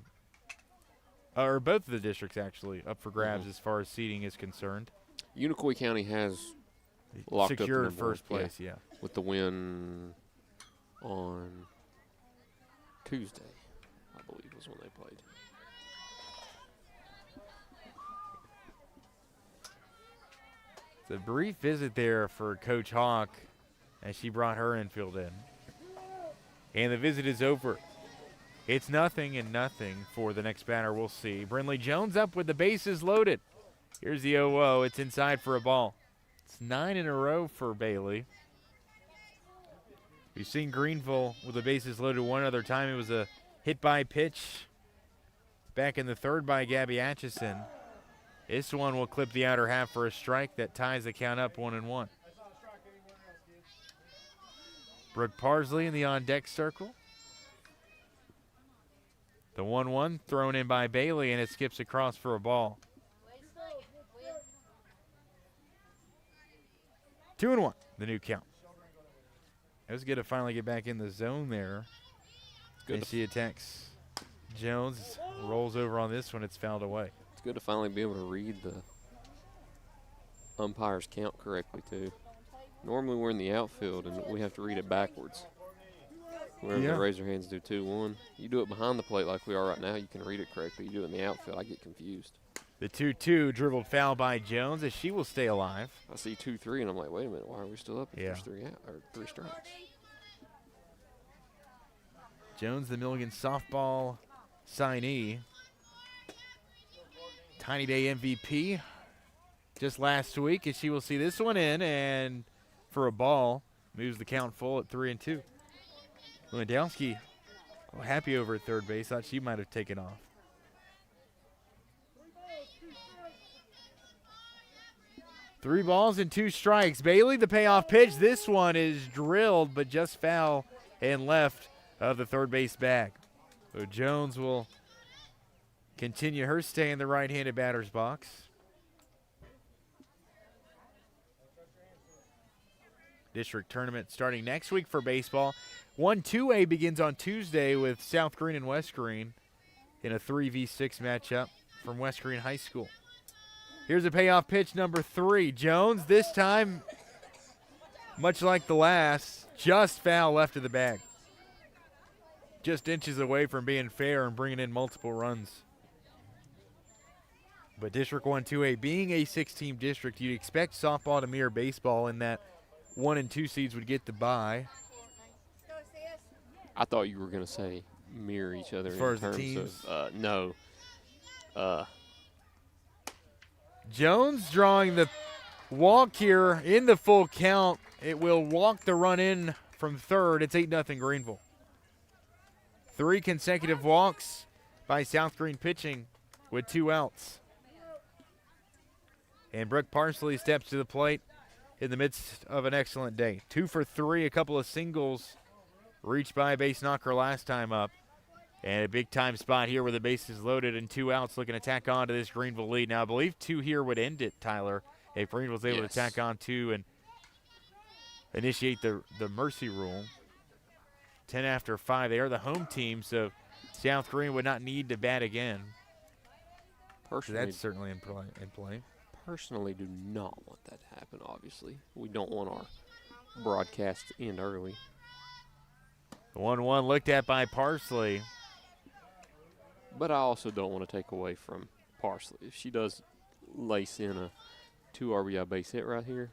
or both of the districts actually, up for grabs as far as seeding is concerned. Unicoi County has locked up secured number first place, yeah. With the win on Tuesday, I believe was when they played. It's a brief visit there for Coach Hawk as she brought her infield in. And the visit is over. It's 0-0 for the next batter. We'll see. Brinley Jones up with the bases loaded. Here's the 0-0. It's inside for a ball. It's 9 in a row for Bailey. We've seen Greeneville with the bases loaded one other time. It was a hit by pitch back in the third by Gabby Atchison. This one will clip the outer half for a strike that ties the count up 1-1. Brooke Parsley in the on-deck circle. The 1-1 thrown in by Bailey, and it skips across for a ball. 2-1, the new count. It was good to finally get back in the zone there. Good. And she attacks Jones, rolls over on this one. It's fouled away. It's good to finally be able to read the umpire's count correctly, too. Normally we're in the outfield, and we have to read it backwards. Wherever the razor hands do 2-1. You do it behind the plate like we are right now, you can read it correctly. You do it in the outfield, I get confused. The 2-2 dribbled foul by Jones as she will stay alive. I see 2-3, and I'm like, wait a minute, why are we still up if there's 3 strikes? Jones, the Milligan softball signee. Tiny Day MVP just last week, as she will see this one in, and for a ball, moves the count full at 3-2. Lewandowski, happy over at third base, thought she might have taken off. Three balls and 2 strikes. Bailey, the payoff pitch. This one is drilled, but just foul and left of the third base bag. So Jones will continue her stay in the right-handed batter's box. District tournament starting next week for baseball. 1-2A begins on Tuesday with South Greene and West Greene in a 3v6 matchup from West Greene High School. Here's a payoff pitch number 3. Jones, this time, much like the last, just foul left of the bag. Just inches away from being fair and bringing in multiple runs. But District 1-2A being a 6-team district, you'd expect softball to mirror baseball in that 1 and 2 seeds would get the bye. I thought you were going to say mirror each other as far in as the terms teams. of no. Jones drawing the walk here in the full count. It will walk the run in from third. It's 8-0 Greeneville. 3 consecutive walks by South Greene pitching with 2 outs. And Brooke Parsley steps to the plate in the midst of an excellent day. 2 for 3, a couple of singles reached by a base knocker last time up. And a big-time spot here where the base is loaded and 2 outs looking to tack on to this Greeneville lead. Now, I believe 2 here would end it, Tyler, if Greeneville's able to tack on 2 and initiate the mercy rule. 10 after 5. They are the home team, so South Greene would not need to bat again. Personally, that's certainly in play. Personally, do not want that to happen, obviously. We don't want our broadcast to end early. The 1-1 looked at by Parsley. But I also don't want to take away from Parsley. If she does lace in a 2 RBI base hit right here,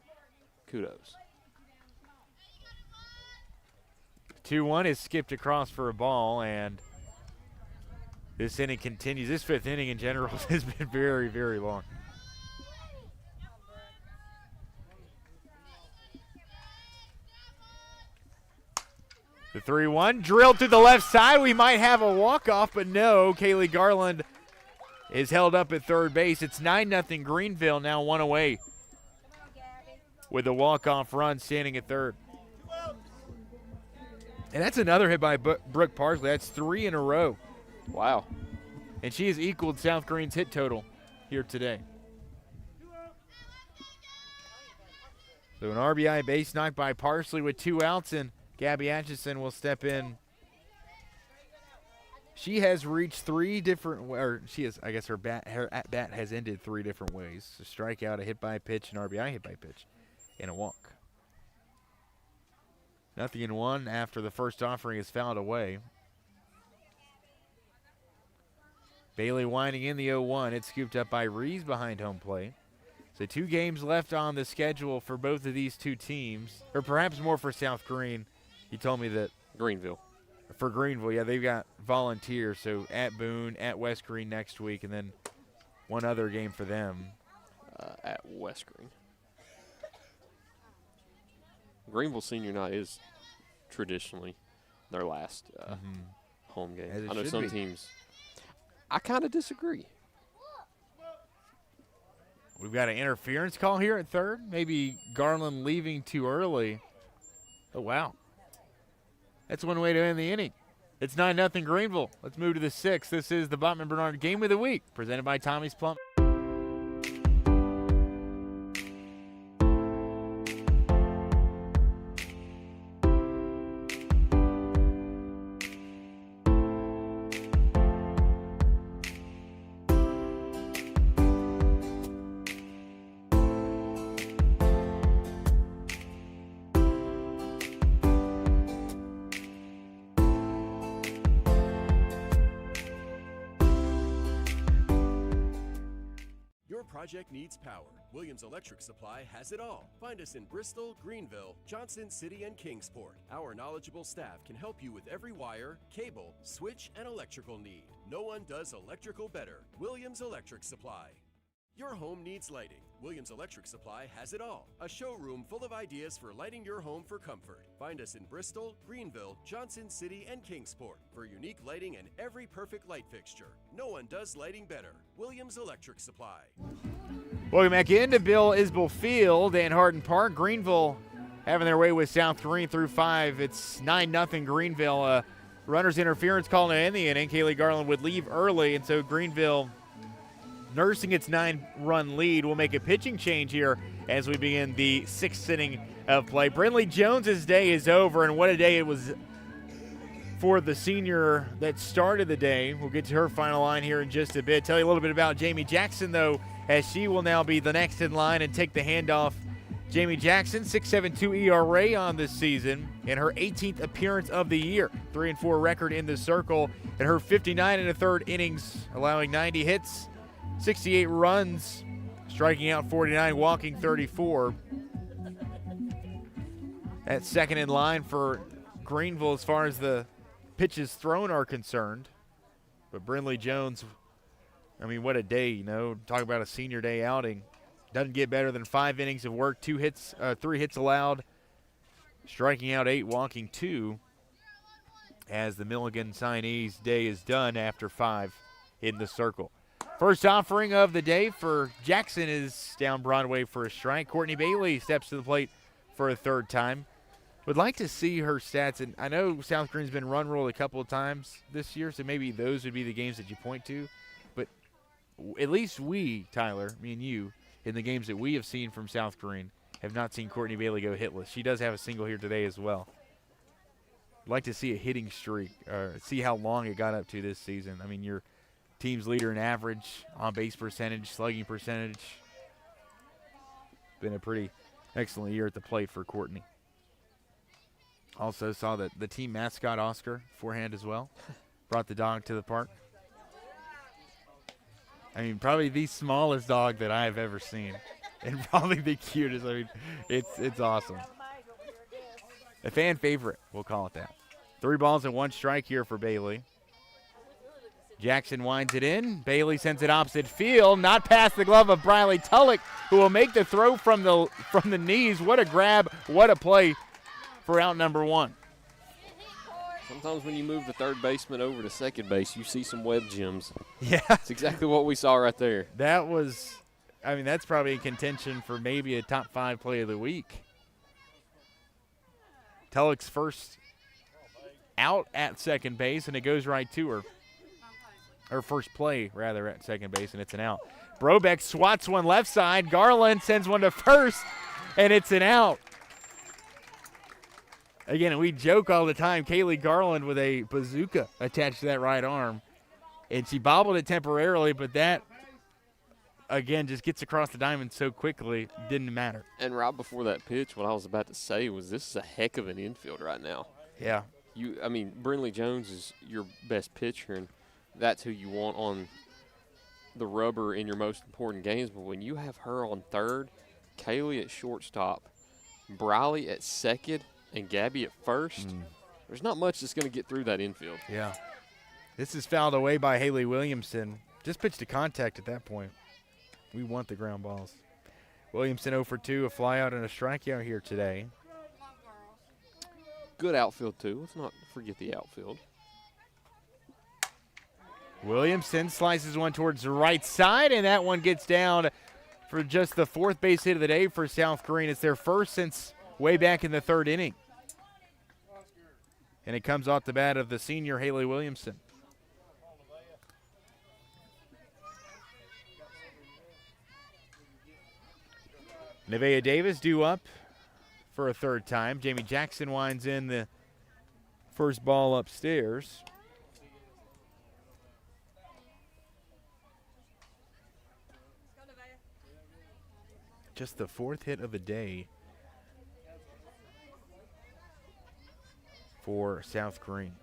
kudos. 2-1 is skipped across for a ball, and this inning continues. This 5th inning in general has been very, very long. The 3-1 drilled to the left side. We might have a walk-off, but no. Kaylee Garland is held up at third base. It's 9-0 Greeneville, now 1 away with a walk-off run standing at third. And that's another hit by Brooke Parsley. That's 3 in a row. Wow. And she has equaled South Greene's hit total here today. So an RBI base knock by Parsley with 2 outs, and Gabby Atchison will step in. She has reached 3 different, or she is, I guess her at bat has ended 3 different ways. A strikeout, a hit by pitch, an RBI hit by pitch, and a walk. 0-1 after the first offering is fouled away. Bailey winding in the 0-1. It's scooped up by Reeves behind home plate. So 2 games left on the schedule for both of these 2 teams, or perhaps more for South Greene. He told me that Greeneville. For Greeneville, yeah, they've got Volunteers, so at Boone, at West Greene next week, and then one other game for them. At West Greene. Greeneville Senior Night is traditionally their last home game. I know some teams. I kind of disagree. We've got an interference call here at third. Maybe Garland leaving too early. Oh, wow. That's one way to end the inning. It's 9-0 Greeneville. Let's move to the 6th. This is the Bachman Bernard Game of the Week, presented by Tommie's Plum. project needs power, Williams Electric Supply has it all. Find us in Bristol, Greeneville, Johnson City, and Kingsport. Our knowledgeable staff can help you with every wire, cable, switch, and electrical need. No one does electrical better. Williams Electric Supply. Your home needs lighting. Williams Electric Supply has it all. A showroom full of ideas for lighting your home for comfort. Find us in Bristol, Greeneville, Johnson City, and Kingsport for unique lighting and every perfect light fixture. No one does lighting better. Williams Electric Supply. Welcome back into Bill Isbell Field and Hardin Park. Greeneville having their way with South Greene through 5. It's 9-0 Greeneville. Runner's interference called in the inning. Kaylee Garland would leave early, and so Greeneville, nursing its 9-run lead, will make a pitching change here as we begin the 6th inning of play. Brinley Jones's day is over, and what a day it was for the senior that started the day. We'll get to her final line here in just a bit. Tell you a little bit about Jamie Jackson, though, as she will now be the next in line and take the handoff. Jamie Jackson, 6.72 ERA on this season, in her 18th appearance of the year. 3-4 record in the circle, and her 59 1/3 innings, allowing 90 hits, 68 runs, striking out 49, walking 34. That's second in line for Greeneville as far as the pitches thrown are concerned. But Brinley Jones, I mean, what a day, you know. Talk about a senior day outing. Doesn't get better than 5 innings of work, 3 hits allowed, striking out 8, walking 2, as the Milligan signee's day is done after 5 in the circle. First offering of the day for Jackson is down Broadway for a strike. Courtney Bailey steps to the plate for a 3rd time. Would like to see her stats, and I know South Greene's been run ruled a couple of times this year, so maybe those would be the games that you point to. But at least we, Tyler, me and you, in the games that we have seen from South Greene, have not seen Courtney Bailey go hitless. She does have a single here today as well. I'd like to see a hitting streak, or see how long it got up to this season. I mean, your team's leader in average, on-base percentage, slugging percentage. Been a pretty excellent year at the plate for Courtney. Also saw that the team mascot, Oscar, forehand as well. Brought the dog to the park. I mean, probably the smallest dog that I have ever seen, and probably the cutest. I mean, it's awesome. A fan favorite, we'll call it that. 3 balls and 1 strike here for Bailey. Jackson winds it in. Bailey sends it opposite field, not past the glove of Briley Tulloch, who will make the throw from the knees. What a grab, what a play for out number 1. Sometimes when you move the third baseman over to second base, you see some web gems. Yeah. That's exactly what we saw right there. That was, I mean, that's probably in contention for maybe a top 5 play of the week. Tulloch's first out at second base, and it goes right to her. Her first play, rather, at second base, and it's an out. Brobeck swats one left side. Garland sends one to first, and it's an out. Again, we joke all the time, Kaylee Garland with a bazooka attached to that right arm. And she bobbled it temporarily, but that, again, just gets across the diamond so quickly, didn't matter. And right before that pitch, what I was about to say was this is a heck of an infield right now. Yeah. I mean, Brinley Jones is your best pitcher, and that's who you want on the rubber in your most important games. But when you have her on third, Kaylee at shortstop, Briley at second, and Gabby at first, there's not much that's going to get through that infield. Yeah. This is fouled away by Haley Williamson. Just pitched to contact at that point. We want the ground balls. Williamson 0 for 2, a flyout and a strikeout here today. Good outfield, too. Let's not forget the outfield. Williamson slices one towards the right side, and that one gets down for just the 4th base hit of the day for South Greene. It's their first since way back in the 3rd inning. And it comes off the bat of the senior Haley Williamson. Nevaeh Davis due up for a 3rd time. Jamie Jackson winds in the first ball upstairs. Just the 4th hit of the day for South Greene.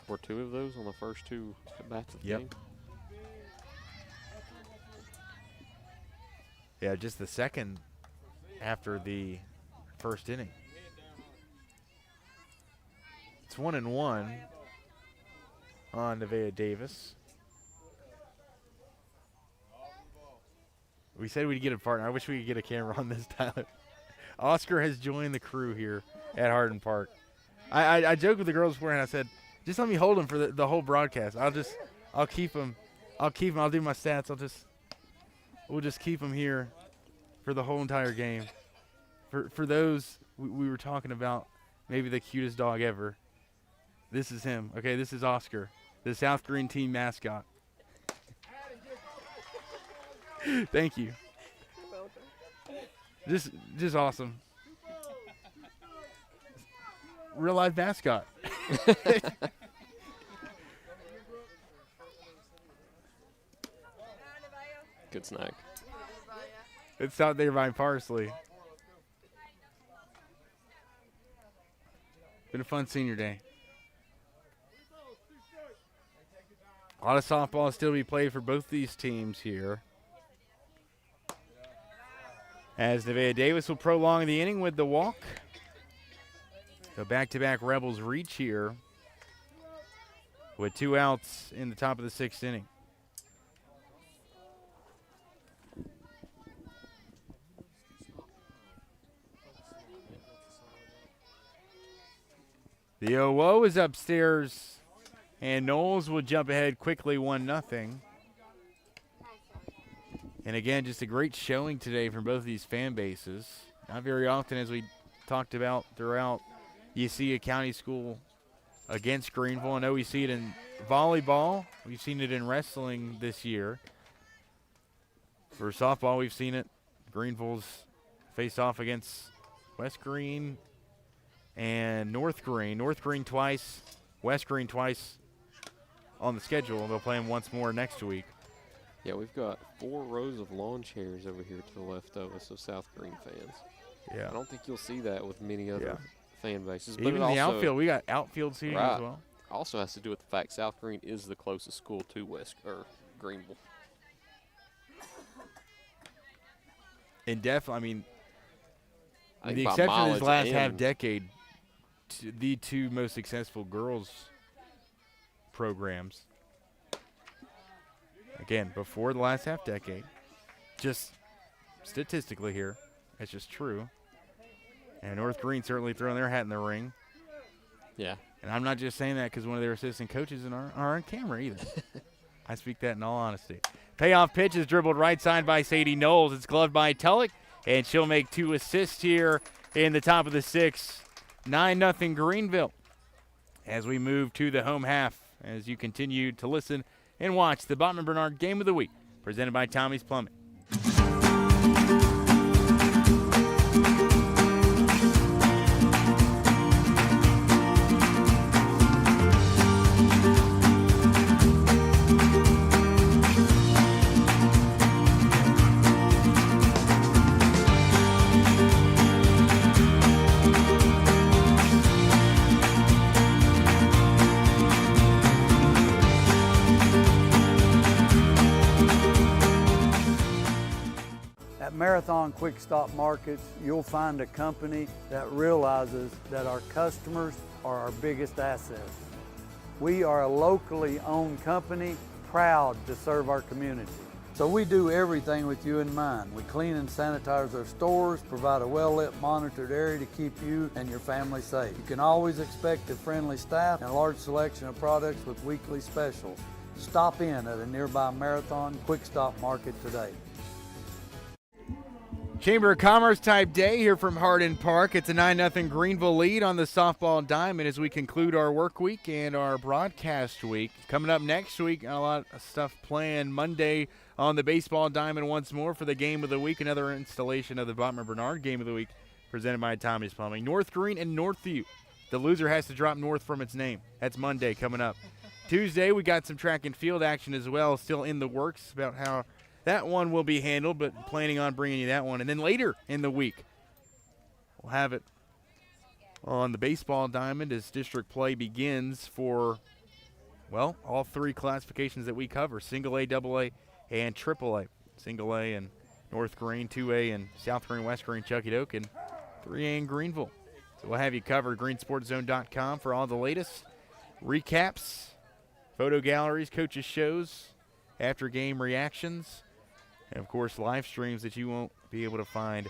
Were 2 of those on the first 2 at-bats of the game? Yeah, just the second after the first inning. It's 1-1 on Nevaeh Davis. We said we'd get a partner. I wish we could get a camera on this time. Oscar has joined the crew here at Hardin Park. I joked with the girls beforehand. I said, just let me hold him for the whole broadcast. I'll keep him. I'll do my stats. We'll just keep him here for the whole entire game. For those we were talking about, maybe the cutest dog ever. This is him. Okay, this is Oscar, the South Greene team mascot. Thank you. Just awesome. Real life mascot. Good snack. It's out there by parsley. Been a fun senior day. A lot of softball still to be played for both these teams here. As Nevaeh Davis will prolong the inning with the walk. So back-to-back Rebels reach here with 2 outs in the top of the 6th inning. The 0-0 is upstairs, and Knowles will jump ahead quickly 1-0. And again, just a great showing today from both of these fan bases. Not very often, as we talked about throughout, you see a county school against Greeneville. I know we see it in volleyball. We've seen it in wrestling this year. For softball, we've seen it. Greeneville's face off against West Greene and North Greene. North Greene twice, West Greene twice on the schedule. They'll play them once more next week. Yeah, we've got 4 rows of lawn chairs over here to the left of us of South Greene fans. Yeah. I don't think you'll see that with many other fan bases. Even but in the outfield, we got outfield seating right, as well. Also has to do with the fact South Greene is the closest school to Greeneville. And definitely, I mean, I with think the by exception of this last mileage half and- decade, the 2 most successful girls programs. Again, before the last half decade, just statistically here, it's just true. And North Greene certainly throwing their hat in the ring. Yeah. And I'm not just saying that because one of their assistant coaches are on camera either. I speak that in all honesty. Payoff pitch is dribbled right side by Sadie Knowles. It's gloved by Tulloch, and she'll make 2 assists here in the top of the 6th. 9-0 Greeneville as we move to the home half as you continue to listen and watch the Bachman Bernard Game of the Week presented by Tommie's Plumbing. At Marathon Quick Stop Markets, you'll find a company that realizes that our customers are our biggest assets. We are a locally owned company, proud to serve our community. So we do everything with you in mind. We clean and sanitize our stores, provide a well-lit, monitored area to keep you and your family safe. You can always expect a friendly staff and a large selection of products with weekly specials. Stop in at a nearby Marathon Quick Stop Market today. Chamber of Commerce type day here from Hardin Park. It's a 9-0 Greeneville lead on the softball diamond as we conclude our work week and our broadcast week. Coming up next week, a lot of stuff planned. Monday on the baseball diamond once more for the Game of the Week. Another installation of the Bachman Bernard Game of the Week presented by Tommie's Plumbing. North Greene and Northview. The loser has to drop North from its name. That's Monday coming up. Tuesday, we got some track and field action as well, still in the works about how that one will be handled, but planning on bringing you that one. And then later in the week, we'll have it on the baseball diamond as district play begins for, well, all 3 classifications that we cover, single A, double A, and triple A. Single A and North Greene, 2A in South Greene, West Greene, Chuckydok, and 3A in Greeneville. So we'll have you covered, greensportszone.com, for all the latest recaps, photo galleries, coaches' shows, after-game reactions, and, of course, live streams that you won't be able to find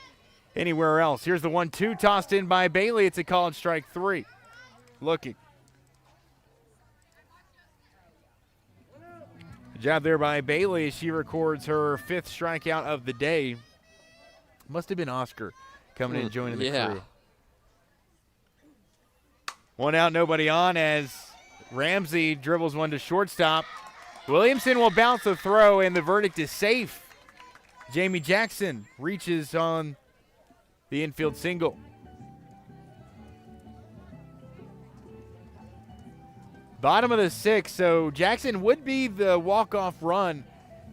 anywhere else. Here's the 1-2 tossed in by Bailey. It's a called strike 3. Looking. Good job there by Bailey as she records her 5th strikeout of the day. Must have been Oscar coming in and joining the crew. One out, nobody on as Ramsey dribbles one to shortstop. Williamson will bounce the throw, and the verdict is safe. Jamie Jackson reaches on the infield single. Bottom of the 6th, so Jackson would be the walk-off run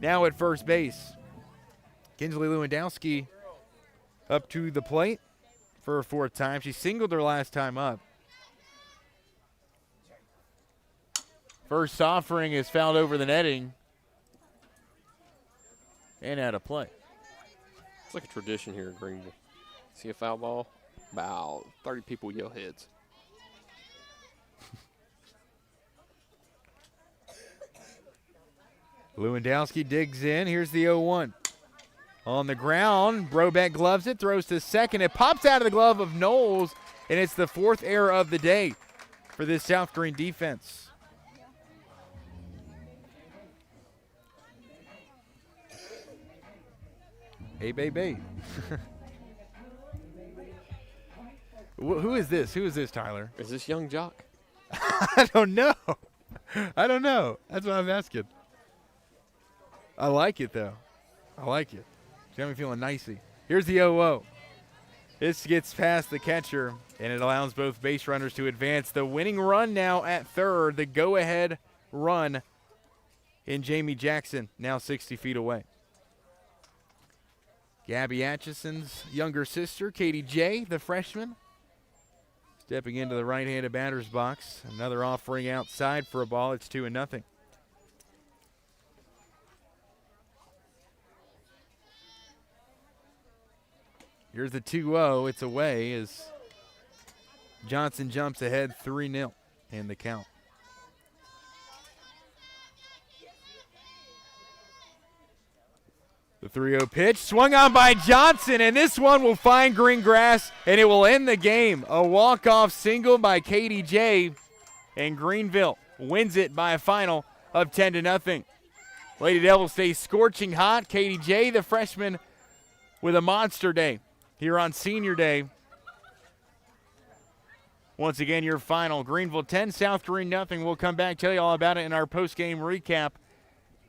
now at first base. Kinsley Lewandowski up to the plate for her 4th time. She singled her last time up. First offering is fouled over the netting and out of play. It's like a tradition here in Greeneville. See a foul ball, about 30 people yell heads. Lewandowski digs in. Here's the 0-1. On the ground, Brobeck gloves it, throws to second. It pops out of the glove of Knowles, and it's the 4th error of the day for this South Greene defense. Hey, baby. Who is this? Who is this, Tyler? Is this young jock? I don't know. That's what I'm asking. I like it, though. I like it. It's got me feeling nicey. Here's the 0-0. This gets past the catcher, and it allows both base runners to advance. The winning run now at third, the go-ahead run in Jamie Jackson, now 60 feet away. Gabby Atchison's younger sister, Katie J., the freshman, stepping into the right-handed batter's box. Another offering outside for a ball. It's 2-0. Here's the 2-0. It's away as Johnson jumps ahead 3-0 in the count. The 3-0 pitch swung on by Johnson, and this one will find green grass, and it will end the game. A walk-off single by Katie J., and Greeneville wins it by a final of 10-0. Lady Devils stay scorching hot. Katie J., the freshman, with a monster day here on Senior Day. Once again, your final, Greeneville 10, South Greene nothing. We'll come back, tell you all about it in our post-game recap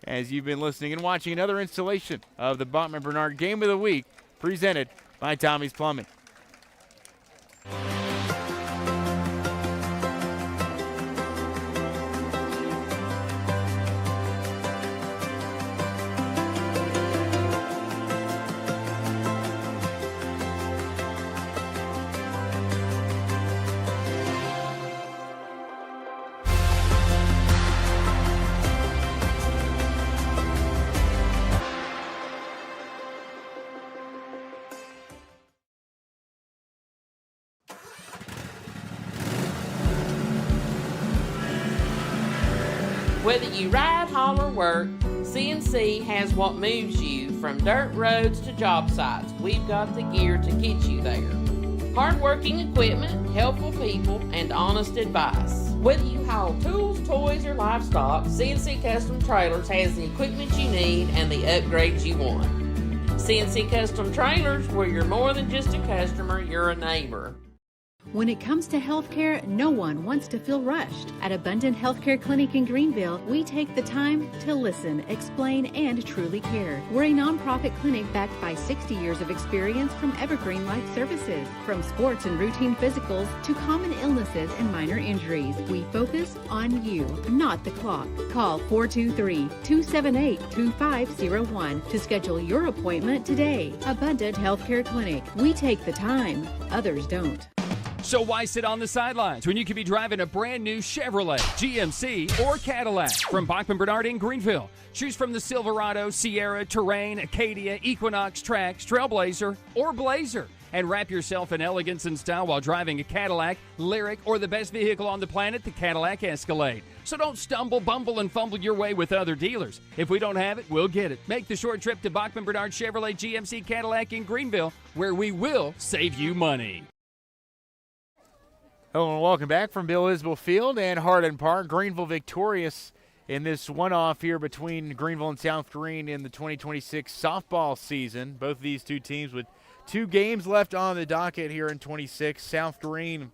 as you've been listening and watching another installation of the Bachman Bernard Game of the Week presented by Tommie's Plumbing. Whether you ride, haul, or work, CNC has what moves you from dirt roads to job sites. We've got the gear to get you there. Hard-working equipment, helpful people, and honest advice. Whether you haul tools, toys, or livestock, CNC Custom Trailers has the equipment you need and the upgrades you want. CNC Custom Trailers, where you're more than just a customer, you're a neighbor. When it comes to healthcare, no one wants to feel rushed. At Abundant Healthcare Clinic in Greeneville, we take the time to listen, explain, and truly care. We're a nonprofit clinic backed by 60 years of experience from Evergreen Life Services. From sports and routine physicals to common illnesses and minor injuries, we focus on you, not the clock. Call 423-278-2501 to schedule your appointment today. Abundant Healthcare Clinic. We take the time, others don't. So why sit on the sidelines when you could be driving a brand new Chevrolet, GMC, or Cadillac from Bachman Bernard in Greeneville? Choose from the Silverado, Sierra, Terrain, Acadia, Equinox, Trax, Trailblazer, or Blazer. And wrap yourself in elegance and style while driving a Cadillac, Lyric, or the best vehicle on the planet, the Cadillac Escalade. So don't stumble, bumble, and fumble your way with other dealers. If we don't have it, we'll get it. Make the short trip to Bachman Bernard Chevrolet GMC Cadillac in Greeneville, where we will save you money. Hello and welcome back from Bill Isbell Field and Hardin Park. Greeneville victorious in this one-off here between Greeneville and South Greene in the 2026 softball season. Both of these two teams with 2 games left on the docket here in 26. South Greene,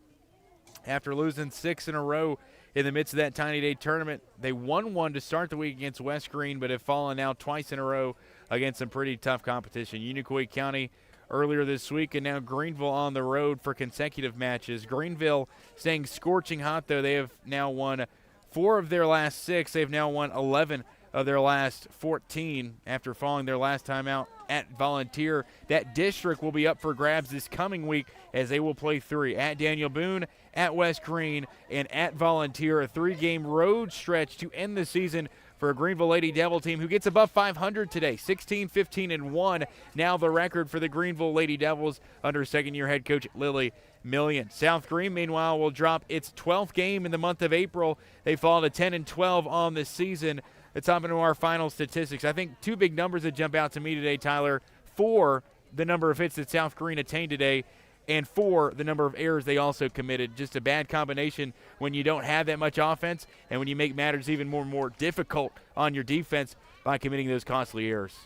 after losing 6 in a row in the midst of that Tiny Day tournament, they won one to start the week against West Greene, but have fallen now twice in a row against some pretty tough competition. Unicoi County earlier this week, and now Greeneville on the road for consecutive matches. Greeneville staying scorching hot, though. They have now won 4 of their last 6. They've now won 11 of their last 14 after falling their last time out at Volunteer. That district will be up for grabs this coming week as they will play 3 at Daniel Boone, at West Greene, and at Volunteer. A 3-game road stretch to end the season for a Greeneville Lady Devil team who gets above 500 today, 16-15-1. Now the record for the Greeneville Lady Devils under second-year head coach Lily Million. South Greene, meanwhile, will drop its 12th game in the month of April. They fall to 10-12 on the season. Let's hop into our final statistics. I think 2 big numbers that jump out to me today, Tyler. 4, the number of hits that South Greene attained today, and 4, the number of errors they also committed. Just a bad combination when you don't have that much offense and when you make matters even more difficult on your defense by committing those costly errors.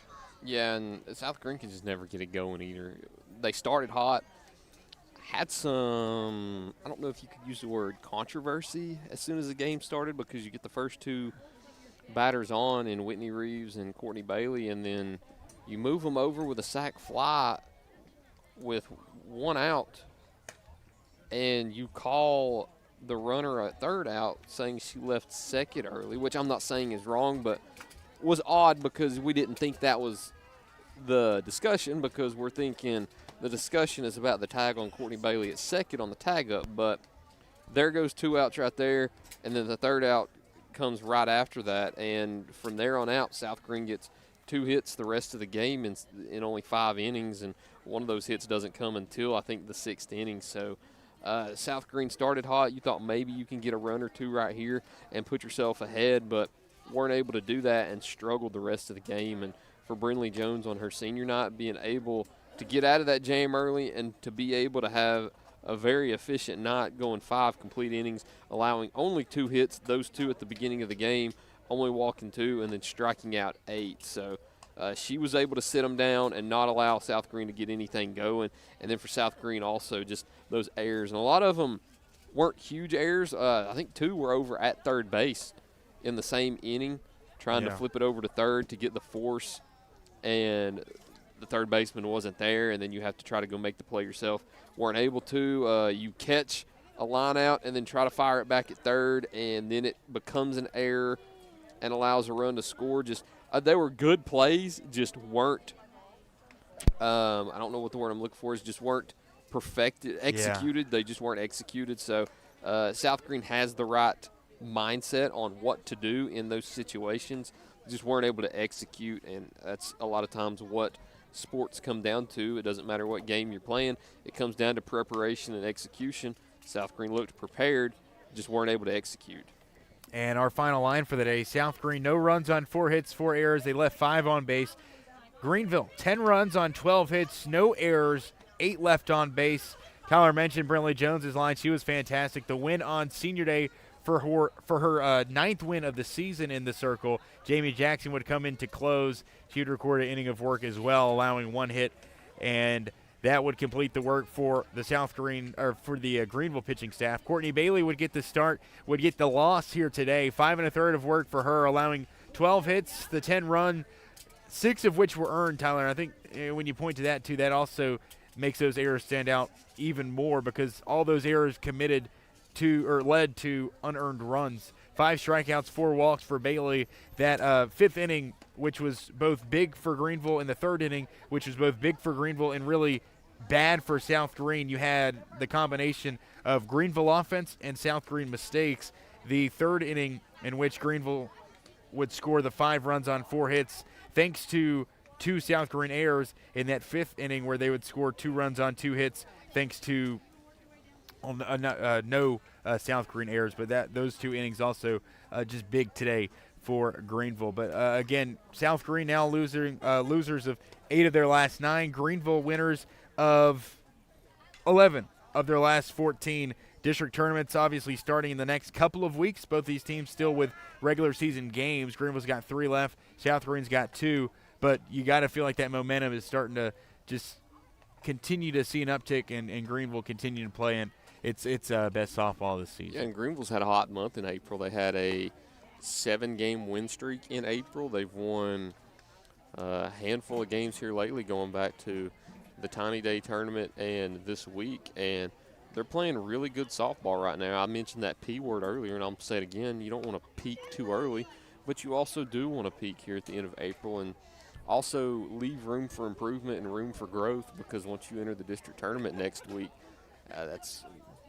Yeah, and South Greene can just never get it going either. They started hot, had some, I don't know if you could use the word controversy as soon as the game started, because you get the first 2 batters on in Whitney Reeves and Courtney Bailey, and then you move them over with a sac fly with 1 out, and you call the runner at third out saying she left second early, which I'm not saying is wrong, but was odd because we didn't think that was the discussion, because we're thinking the discussion is about the tag on Courtney Bailey at second on the tag up. But there goes 2 outs right there, and then the third out comes right after that, and from there on out, South Greene gets 2 hits the rest of the game in only 5 innings, and one of those hits doesn't come until, I think, the 6th inning. So South Greene started hot. You thought maybe you can get a run or 2 right here and put yourself ahead, but weren't able to do that and struggled the rest of the game. And for Brinley Jones on her senior night, being able to get out of that jam early and to be able to have a very efficient night, going 5 complete innings, allowing only 2 hits, those 2 at the beginning of the game, only walking 2, and then striking out 8. So she was able to sit them down and not allow South Greene to get anything going. And then for South Greene also just those errors. And a lot of them weren't huge errors. I think 2 were over at third base in the same inning, trying to flip it over to third to get the force, and the third baseman wasn't there, and then you have to try to go make the play yourself. Weren't able to. You catch a line out and then try to fire it back at third, and then it becomes an error and allows a run to score. Just they were good plays, just weren't I don't know what the word I'm looking for is, just weren't perfected, executed. They just weren't executed. So South Greene has the right mindset on what to do in those situations, just weren't able to execute, and that's a lot of times what sports come down to. It doesn't matter what game you're playing. It comes down to preparation and execution. South Greene looked prepared, just weren't able to execute. And our final line for the day, South Greene, no runs on 4 hits, 4 errors. They left 5 on base. Greeneville, 10 runs on 12 hits, no errors, 8 left on base. Tyler mentioned Brinley Jones's line. She was fantastic. The win on senior day for her 9th win of the season in the circle. Jamie Jackson would come in to close. She would record an inning of work as well, allowing 1 hit, and that would complete the work for the South Greene, or for the Greeneville pitching staff. Courtney Bailey would get the start, would get the loss here today. 5 1/3 of work for her, allowing 12 hits, the 10 run, 6 of which were earned, Tyler. I think when you point to that too, that also makes those errors stand out even more, because all those errors committed to, or led to, unearned runs. 5 strikeouts, 4 walks for Bailey. That 5th inning, which was both big for Greeneville, and the 3rd inning, which was both big for Greeneville and really bad for South Greene. You had the combination of Greeneville offense and South Greene mistakes. The third inning in which Greeneville would score the 5 runs on 4 hits thanks to 2 South Greene errors. In that 5th inning where they would score 2 runs on 2 hits thanks to no South Greene errors. But those 2 innings also just big today for Greeneville. But again, South Greene now losers of 8 of their last 9. Greeneville winners of 11 of their last 14. District tournaments obviously starting in the next couple of weeks. Both these teams still with regular season games. Greenville's got 3 left. South Greene's got 2. But you got to feel like that momentum is starting to just continue to see an uptick, and Greeneville continue to play in its best softball this season. Yeah, and Greenville's had a hot month in April. They had a 7-game win streak in April. They've won a handful of games here lately, going back to the Tiny Day tournament and this week, and they're playing really good softball right now. I mentioned that P word earlier, and I'm going to say it again. You don't want to peak too early, but you also do want to peak here at the end of April and also leave room for improvement and room for growth, because once you enter the district tournament next week, that's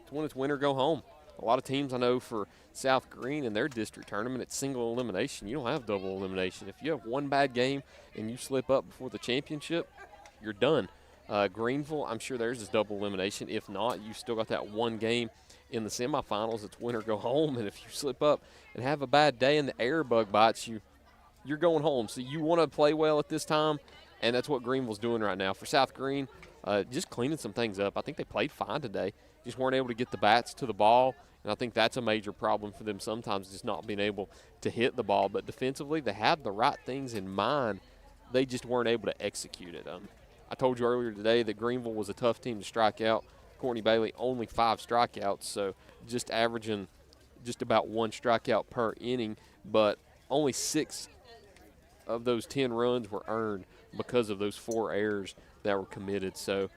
when it's win or go home. A lot of teams I know for South Greene in their district tournament, it's single elimination. You don't have double elimination. If you have one bad game and you slip up before the championship, you're done. Greeneville, I'm sure theirs is double elimination. If not, you still got that one game in the semifinals. It's win or go home. And if you slip up and have a bad day and the air bug bites you, you're going home. So you want to play well at this time, and that's what Greeneville's doing right now. For South Greene, just cleaning some things up. I think they played fine today. Just weren't able to get the bats to the ball, and I think that's a major problem for them sometimes, just not being able to hit the ball. But defensively, they had the right things in mind. They just weren't able to execute it. I told you earlier today that Greeneville was a tough team to strike out. Courtney Bailey only 5 strikeouts, so just averaging just about 1 strikeout per inning, but only 6 of those 10 runs were earned because of those 4 errors that were committed. So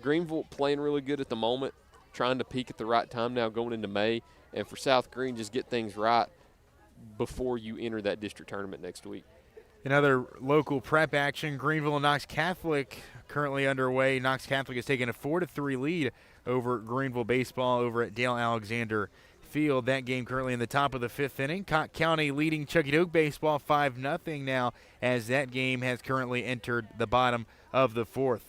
Greeneville playing really good at the moment, trying to peak at the right time now going into May, and for South Greene, just get things right before you enter that district tournament next week. Another local prep action, Greeneville and Knox Catholic currently underway. Knox Catholic has taken a 4-3 lead over Greeneville baseball over at Dale Alexander Field. That game currently in the top of the 5th inning. Cott County leading Chuckadoo baseball 5-0 now, as that game has currently entered the bottom of the 4th.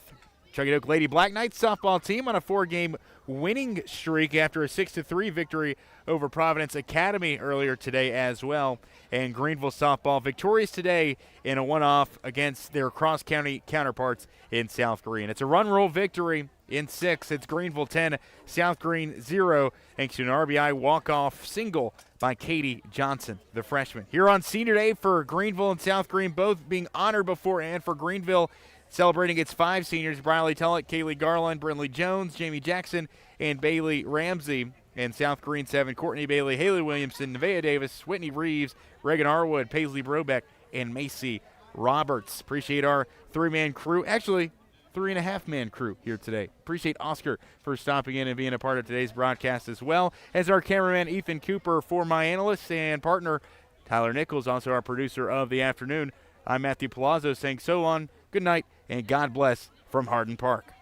Chuckadoo Lady Black Knights softball team on a 4-game winning streak after a 6-3 victory over Providence Academy earlier today as well. And Greeneville softball victorious today in a one-off against their cross-county counterparts in South Greene. It's a run-roll victory in 6. It's Greeneville 10, South Greene 0, thanks to an RBI walk-off single by Katie Johnson, the freshman. Here on Senior Day for Greeneville and South Greene, both being honored beforehand. For Greeneville, celebrating its 5 seniors, Briley Tullett, Kaylee Garland, Brinley Jones, Jamie Jackson, and Bailey Ramsey. And South Greene 7, Courtney Bailey, Haley Williamson, Nevaeh Davis, Whitney Reeves, Reagan Arwood, Paisley Brobeck, and Macy Roberts. Appreciate our 3-man crew, actually 3.5-man crew here today. Appreciate Oscar for stopping in and being a part of today's broadcast, as well as our cameraman Ethan Cooper, for my analyst and partner Tyler Nichols, also our producer of the afternoon. I'm Matthew Palazzo saying so long, good night, and God bless from Hardin Park.